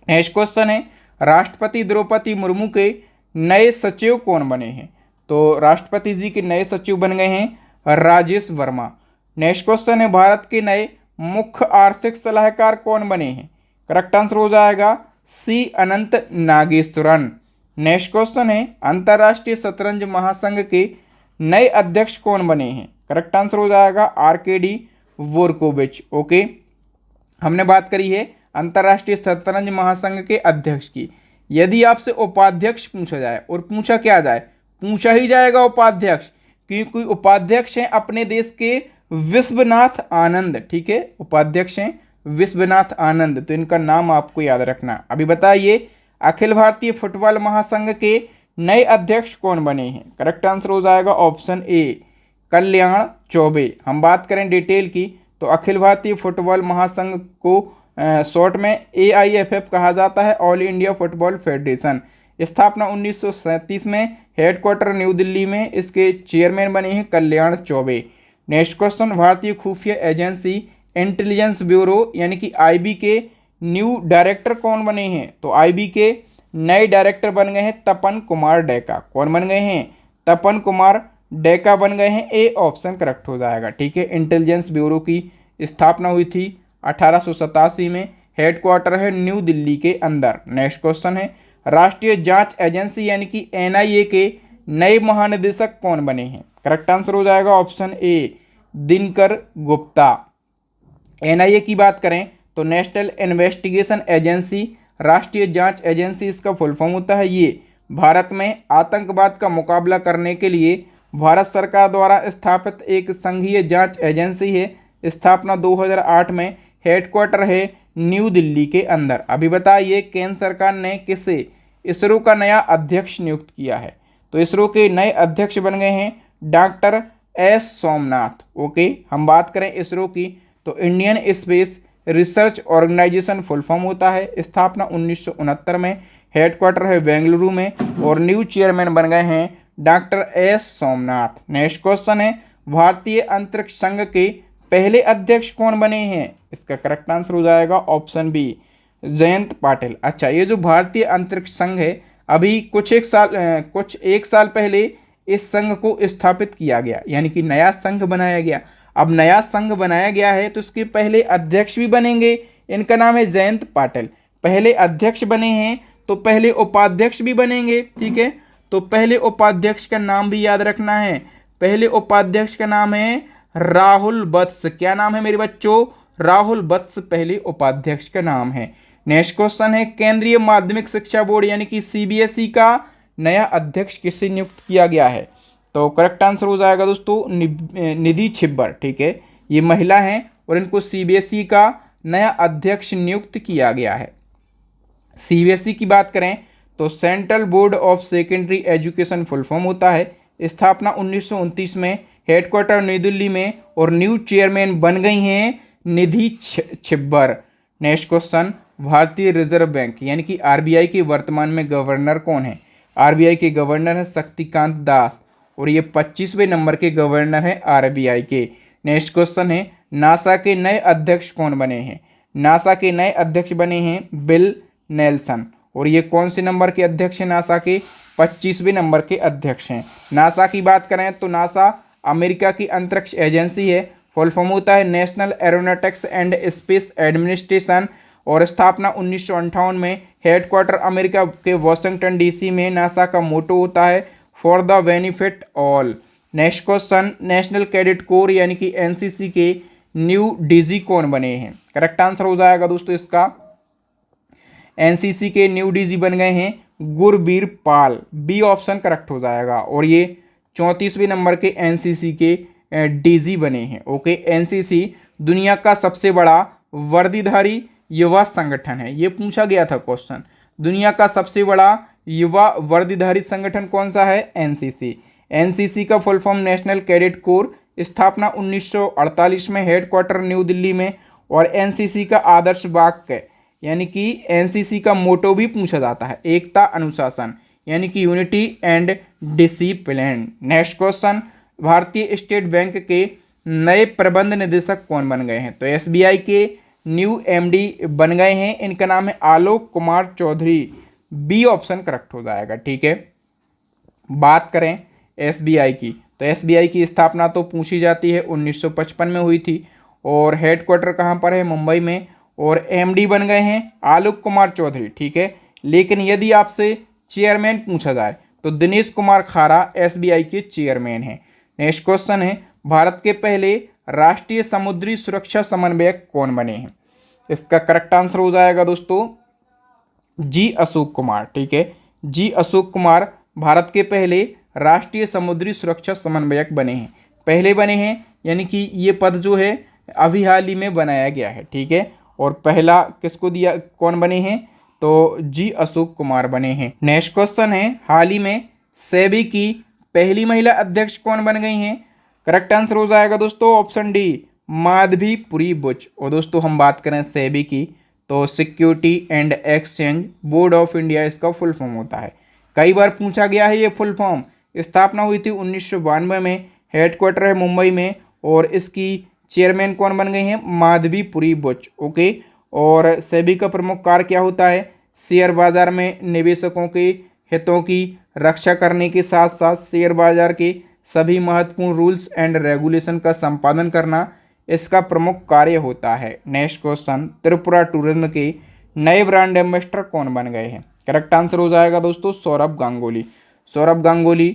S1: नेक्स्ट क्वेश्चन है, राष्ट्रपति द्रौपदी मुर्मू के नए सचिव कौन बने हैं? तो राष्ट्रपति जी के नए सचिव बन गए हैं राजेश वर्मा। नेक्स्ट क्वेश्चन है, भारत के नए मुख्य आर्थिक सलाहकार कौन बने हैं? करेक्ट आंसर हो जाएगा सी अनंत नागेश्वरन। नेक्स्ट क्वेश्चन है, अंतर्राष्ट्रीय शतरंज महासंघ के नए अध्यक्ष कौन बने हैं? करेक्ट आंसर हो जाएगा आरकेडी वोरकोविच। ओके, हमने बात करी है अंतर्राष्ट्रीय शतरंज महासंघ के अध्यक्ष की। यदि आपसे उपाध्यक्ष पूछा जाए, और पूछा क्या जाए, पूछा ही जाएगा उपाध्यक्ष, क्योंकि उपाध्यक्ष हैं अपने देश के विश्वनाथ आनंद, ठीक है। उपाध्यक्ष हैं विश्वनाथ आनंद, तो इनका नाम आपको याद रखना। अभी बताइए, अखिल भारतीय फुटबॉल महासंघ के नए अध्यक्ष कौन बने हैं? करेक्ट आंसर हो जाएगा ऑप्शन ए, कल्याण चौबे। हम बात करें डिटेल की तो अखिल भारतीय फुटबॉल महासंघ को शॉर्ट में AIFF कहा जाता है, ऑल इंडिया फुटबॉल फेडरेशन। स्थापना 1937 में, हेडक्वार्टर न्यू दिल्ली में। इसके चेयरमैन बने हैं कल्याण चौबे। नेक्स्ट क्वेश्चन, भारतीय खुफिया एजेंसी इंटेलिजेंस ब्यूरो यानी कि IB के न्यू डायरेक्टर कौन बने हैं? तो IB के नए डायरेक्टर बन गए हैं तपन कुमार डेका। कौन बन गए हैं? तपन कुमार डेका बन गए हैं। ए ऑप्शन करेक्ट हो जाएगा, ठीक है। इंटेलिजेंस ब्यूरो की स्थापना हुई थी 1887 में। हेडक्वार्टर है न्यू दिल्ली के अंदर। नेक्स्ट क्वेश्चन है, राष्ट्रीय जांच एजेंसी यानी कि NIA के नए महानिदेशक कौन बने हैं? करेक्ट आंसर हो जाएगा ऑप्शन ए, दिनकर गुप्ता। NIA की बात करें तो नेशनल इन्वेस्टिगेशन एजेंसी, राष्ट्रीय जांच एजेंसी इसका फुल फॉर्म होता है। ये भारत में आतंकवाद का मुकाबला करने के लिए भारत सरकार द्वारा स्थापित एक संघीय जांच एजेंसी है। स्थापना 2008 में। हेडक्वार्टर है न्यू दिल्ली के अंदर। अभी बताइए, केंद्र सरकार ने किसे इसरो का नया अध्यक्ष नियुक्त किया है? तो इसरो के नए अध्यक्ष बन गए हैं डॉक्टर S सोमनाथ। ओके, हम बात करें इसरो की तो Indian space research organisation full form होता है। स्थापना 1969 में। हेडक्वार्टर है बेंगलुरु में और न्यू चेयरमैन बन गए हैं doctor S Somnath. Next question है, भारतीय अंतरिक्ष संघ के पहले अध्यक्ष कौन बने हैं? इसका करेक्ट आंसर हो जाएगा ऑप्शन बी, जयंत पाटिल। अच्छा, ये जो भारतीय अंतरिक्ष संघ है, अभी कुछ एक साल पहले इस संघ को स्थापित किया गया, यानी कि नया संघ बनाया गया। अब नया संघ बनाया गया है तो इसके पहले अध्यक्ष भी बनेंगे। इनका नाम है जयंत पाटिल। पहले अध्यक्ष बने हैं तो पहले उपाध्यक्ष भी बनेंगे, ठीक है। तो पहले उपाध्यक्ष का नाम भी याद रखना है। पहले उपाध्यक्ष का नाम है राहुल वत्स। क्या नाम है मेरे बच्चों? राहुल वत्स पहले उपाध्यक्ष का नाम है। नेक्स्ट क्वेश्चन है केंद्रीय माध्यमिक शिक्षा बोर्ड यानी कि सीबीएसई का नया अध्यक्ष किसे नियुक्त किया गया है? तो करेक्ट आंसर हो जाएगा दोस्तों निधि छिब्बर। ठीक है, ये महिला हैं और इनको सीबीएसई का नया अध्यक्ष नियुक्त किया गया है। सीबीएसई की बात करें तो central board of secondary education full form होता है। स्थापना 1929 में, हेडक्वार्टर नई दिल्ली में और न्यू चेयरमैन बन गई हैं निधि छिब्बर। नेक्स्ट क्वेश्चन भारतीय रिजर्व बैंक यानी कि आरबीआई के वर्तमान में गवर्नर कौन है? आरबीआई के गवर्नर हैं शक्तिकांत दास और ये 25वें नंबर के गवर्नर हैं आरबीआई के। नेक्स्ट क्वेश्चन है नासा के नए अध्यक्ष कौन बने हैं? नासा के नए अध्यक्ष बने हैं बिल नेल्सन और ये कौन से नंबर के अध्यक्ष हैं? नासा के 25वें नंबर के अध्यक्ष हैं। नासा की बात करें तो नासा अमेरिका की अंतरिक्ष एजेंसी है। फुल फॉर्म होता है national aeronautics and space administration और स्थापना 1958 में। हेडक्वार्टर अमेरिका के वाशिंगटन डीसी में। नासा का मोटो होता है for the benefit all. Next question national cadet corps यानी कि एनसीसी के न्यू डीजी कौन बने हैं? करेक्ट आंसर हो जाएगा दोस्तों इसका एनसीसी के न्यू डीजी बन गए हैं गुरबीर पाल। बी ऑप्शन करेक्ट हो जाएगा और ये 34वें नंबर के एनसीसी के डीजी बने हैं। ओके, एनसीसी दुनिया का सबसे बड़ा वर्दीधारी युवा संगठन है। ये पूछा गया था क्वेश्चन, दुनिया का सबसे बड़ा युवा वर्दीधारी संगठन कौन सा है? एनसीसी। एनसीसी का full form national cadet corps. स्थापना 1948 में। हेडक्वार्टर न्यू दिल्ली में और एनसीसी का आदर्श वाक्य यानी कि एनसीसी का मोटो भी पूछा जाता है एकता अनुशासन यानी कि unity and discipline. Next question भारतीय स्टेट बैंक के नए प्रबंध निदेशक कौन बन गए हैं? तो एसबीआई के न्यू एमडी बन गए हैं, इनका नाम है Alok Kumar Chaudhary. B option correct हो जाएगा। ठीक है, बात करें एसबीआई की तो एसबीआई की स्थापना तो पूछी जाती है 1955 में हुई थी और हेडक्वार्टर कहाँ पर है? मुंबई में और एमडी बन गए हैं आलोक कुमार चौधरी। ठीक है, लेकिन यदि आपसे चेयरमैन पूछा जाए तो दिनेश कुमार खारा एसबीआई के चेयरमैन हैं। नेक्स्ट क्वेश्चन है भारत के पहले राष्ट्रीय समुद्री सुरक्षा समन्वयक कौन बने हैं? इसका करेक्ट आंसर हो जाएगा दोस्तों जी अशोक कुमार। ठीक है, जी अशोक कुमार भारत के पहले राष्ट्रीय समुद्री सुरक्षा समन्वयक बने हैं। पहले बने हैं यानी कि ये पद जो है अभी हाल ही में बनाया गया है। ठीक है, और पहला किसको दिया, कौन बने हैं? तो जी अशोक कुमार बने हैं। नेक्स्ट क्वेश्चन है हाल ही में सेबी की पहली महिला अध्यक्ष कौन बन गई हैं? करेक्ट आंसर हो जाएगा दोस्तों ऑप्शन डी माधवी पुरी बुच। और दोस्तों हम बात करें सेबी की तो security and exchange board of India इसका फुल फॉर्म होता है। कई बार पूछा गया है ये फुल फॉर्म। स्थापना हुई थी 1992 में। हेडक्वार्टर है मुंबई में और इसकी चेयरमैन कौन बन गई हैं? माधवी पुरी बुच। ओके, और सेबी का प्रमुख कार्य क्या होता है? शेयर बाजार में निवेशकों के हितों की रक्षा करने के साथ साथ शेयर बाजार के सभी महत्वपूर्ण रूल्स एंड रेगुलेशन का संपादन करना इसका प्रमुख कार्य होता है। नेक्स्ट क्वेश्चन त्रिपुरा टूरिज्म के नए ब्रांड एम्बेसडर कौन बन गए हैं? करेक्ट आंसर हो जाएगा दोस्तों सौरभ गांगुली। सौरभ गांगुली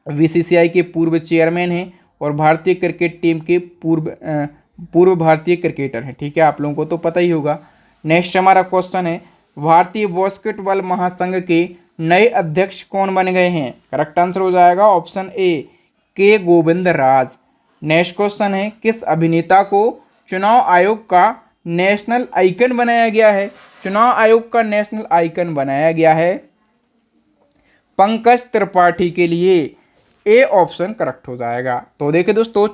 S1: बीसीसीआई के पूर्व चेयरमैन हैं और भारतीय क्रिकेट टीम के पूर्व भारतीय क्रिकेटर हैं। ठीक है, आप लोगों को तो पता ही होगा। नेक्स्ट हमारा क्वेश्चन है भारतीय बास्केटबॉल महासंघ के नए अध्यक्ष कौन बन गए हैं? करेक्ट आंसर हो जाएगा ऑप्शन ए के गोविंद राज। नेक्स्ट क्वेश्चन है किस अभिनेता को चुनाव आयोग का नेशनल आइकन बनाया गया है? चुनाव आयोग का नेशनल आइकन बनाया गया है पंकज त्रिपाठी के लिए। ए ऑप्शन करेक्ट हो जाएगा। तो देखिए दोस्तों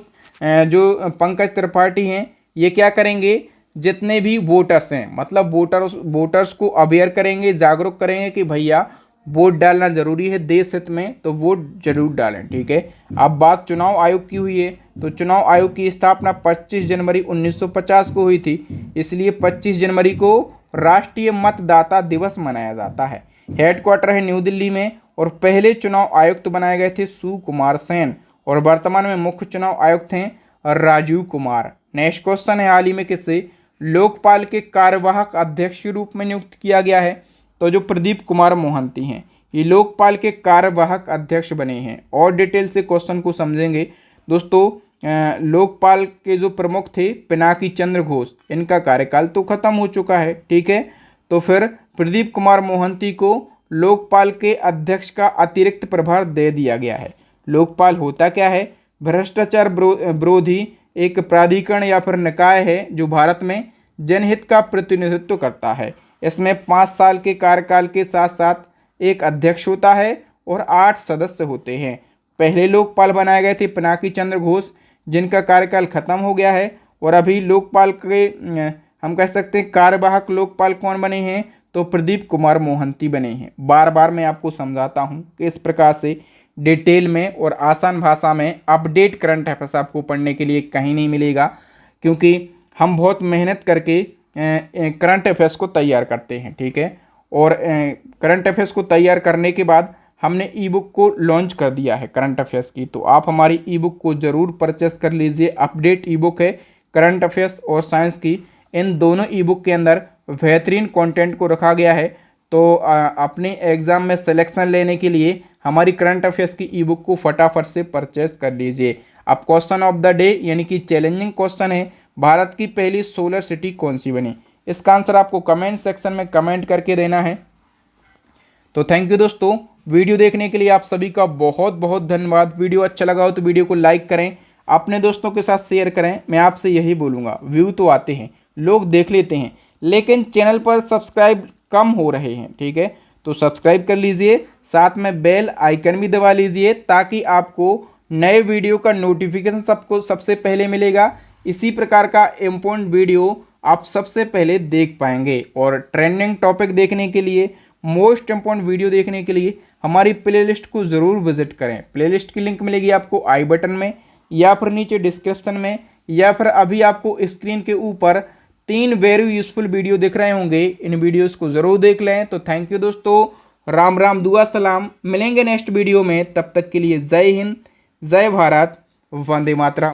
S1: जो पंकज त्रिपाठी हैं ये क्या करेंगे, जितने भी वोटर्स हैं मतलब वोटर्स को अवेयर करेंगे, जागरूक करेंगे कि भैया वोट डालना जरूरी है देश हित में, तो वोट जरूर डालें। ठीक है, अब बात चुनाव आयोग की हुई है तो चुनाव आयोग की स्थापना 25 जनवरी 1950 को हुई थी, इसलिए 25 जनवरी को राष्ट्रीय मतदाता दिवस मनाया जाता है। हेडक्वार्टर है न्यू दिल्ली में और पहले चुनाव आयुक्त बनाए गए थे सुकुमार सेन और वर्तमान में मुख्य चुनाव आयुक्त हैं राजीव कुमार। नेक्स्ट क्वेश्चन है हाल ही में किससे लोकपाल के कार्यवाहक अध्यक्ष के रूप में नियुक्त किया गया है? तो जो प्रदीप कुमार मोहंती हैं ये लोकपाल के कार्यवाहक अध्यक्ष बने हैं। और डिटेल से क्वेश्चन को समझेंगे दोस्तों लोकपाल के जो प्रमुख थे पिनाकी चंद्र घोष, इनका कार्यकाल तो खत्म हो चुका है, ठीक है। तो फिर प्रदीप कुमार मोहंती को लोकपाल के अध्यक्ष का अतिरिक्त प्रभार दे दिया गया है। लोकपाल होता क्या है? भ्रष्टाचार विरोधी एक प्राधिकरण या फिर निकाय है जो भारत में जनहित का प्रतिनिधित्व करता है। इसमें 5 साल के कार्यकाल के साथ साथ एक अध्यक्ष होता है और 8 सदस्य होते हैं। पहले लोकपाल बनाए गए थे पिनाकी चंद्र घोष, जिनका कार्यकाल खत्म हो गया है, और अभी लोकपाल के हम कह सकते हैं कार्यवाहक लोकपाल कौन बने हैं? तो प्रदीप कुमार मोहंती बने हैं। बार बार मैं आपको समझाता हूं कि इस प्रकार से डिटेल में और आसान भाषा में अपडेट करंट अफेयर्स आपको पढ़ने के लिए कहीं नहीं मिलेगा, क्योंकि हम बहुत मेहनत करके करंट अफेयर्स को तैयार करते हैं, ठीक है। और करंट अफेयर्स को तैयार करने के बाद हमने ई बुक को लॉन्च कर दिया है करंट अफेयर्स की, तो आप हमारी ई बुक को ज़रूर परचेस कर लीजिए। अपडेट ई बुक है करंट अफेयर्स और साइंस की, इन दोनों ई बुक के अंदर बेहतरीन कंटेंट को रखा गया है। तो अपने एग्ज़ाम में सिलेक्शन लेने के लिए हमारी करंट अफेयर्स की ई बुक को फटाफट से परचेस कर लीजिए। अब क्वेश्चन ऑफ द डे यानी कि चैलेंजिंग क्वेश्चन है, भारत की पहली सोलर सिटी कौन सी बनी? इसका आंसर आपको कमेंट सेक्शन में कमेंट करके देना है। तो थैंक यू दोस्तों, वीडियो देखने के लिए आप सभी का बहुत बहुत धन्यवाद। वीडियो अच्छा लगा हो तो वीडियो को लाइक करें, अपने दोस्तों के साथ शेयर करें। मैं आपसे यही बोलूँगा, व्यू तो आते हैं, लोग देख लेते हैं, लेकिन चैनल पर सब्सक्राइब कम हो रहे हैं, ठीक है। तो सब्सक्राइब कर लीजिए, साथ में बेल आइकन भी दबा लीजिए, ताकि आपको नए वीडियो का नोटिफिकेशन सबको सबसे पहले मिलेगा। इसी प्रकार का इम्पोर्टेंट वीडियो आप सबसे पहले देख पाएंगे। और ट्रेंडिंग टॉपिक देखने के लिए, मोस्ट इम्पोर्टेंट वीडियो देखने के लिए हमारी प्लेलिस्ट को ज़रूर विजिट करें। प्लेलिस्ट की लिंक मिलेगी आपको आई बटन में, या फिर नीचे डिस्क्रिप्शन में, या फिर अभी आपको स्क्रीन के ऊपर 3 वेरी यूजफुल वीडियो दिख रहे होंगे। इन वीडियोस को ज़रूर देख लें। तो थैंक यू दोस्तों, राम राम, दुआ सलाम, मिलेंगे नेक्स्ट वीडियो में। तब तक के लिए जय हिंद, जय भारत, वंदे मातरम।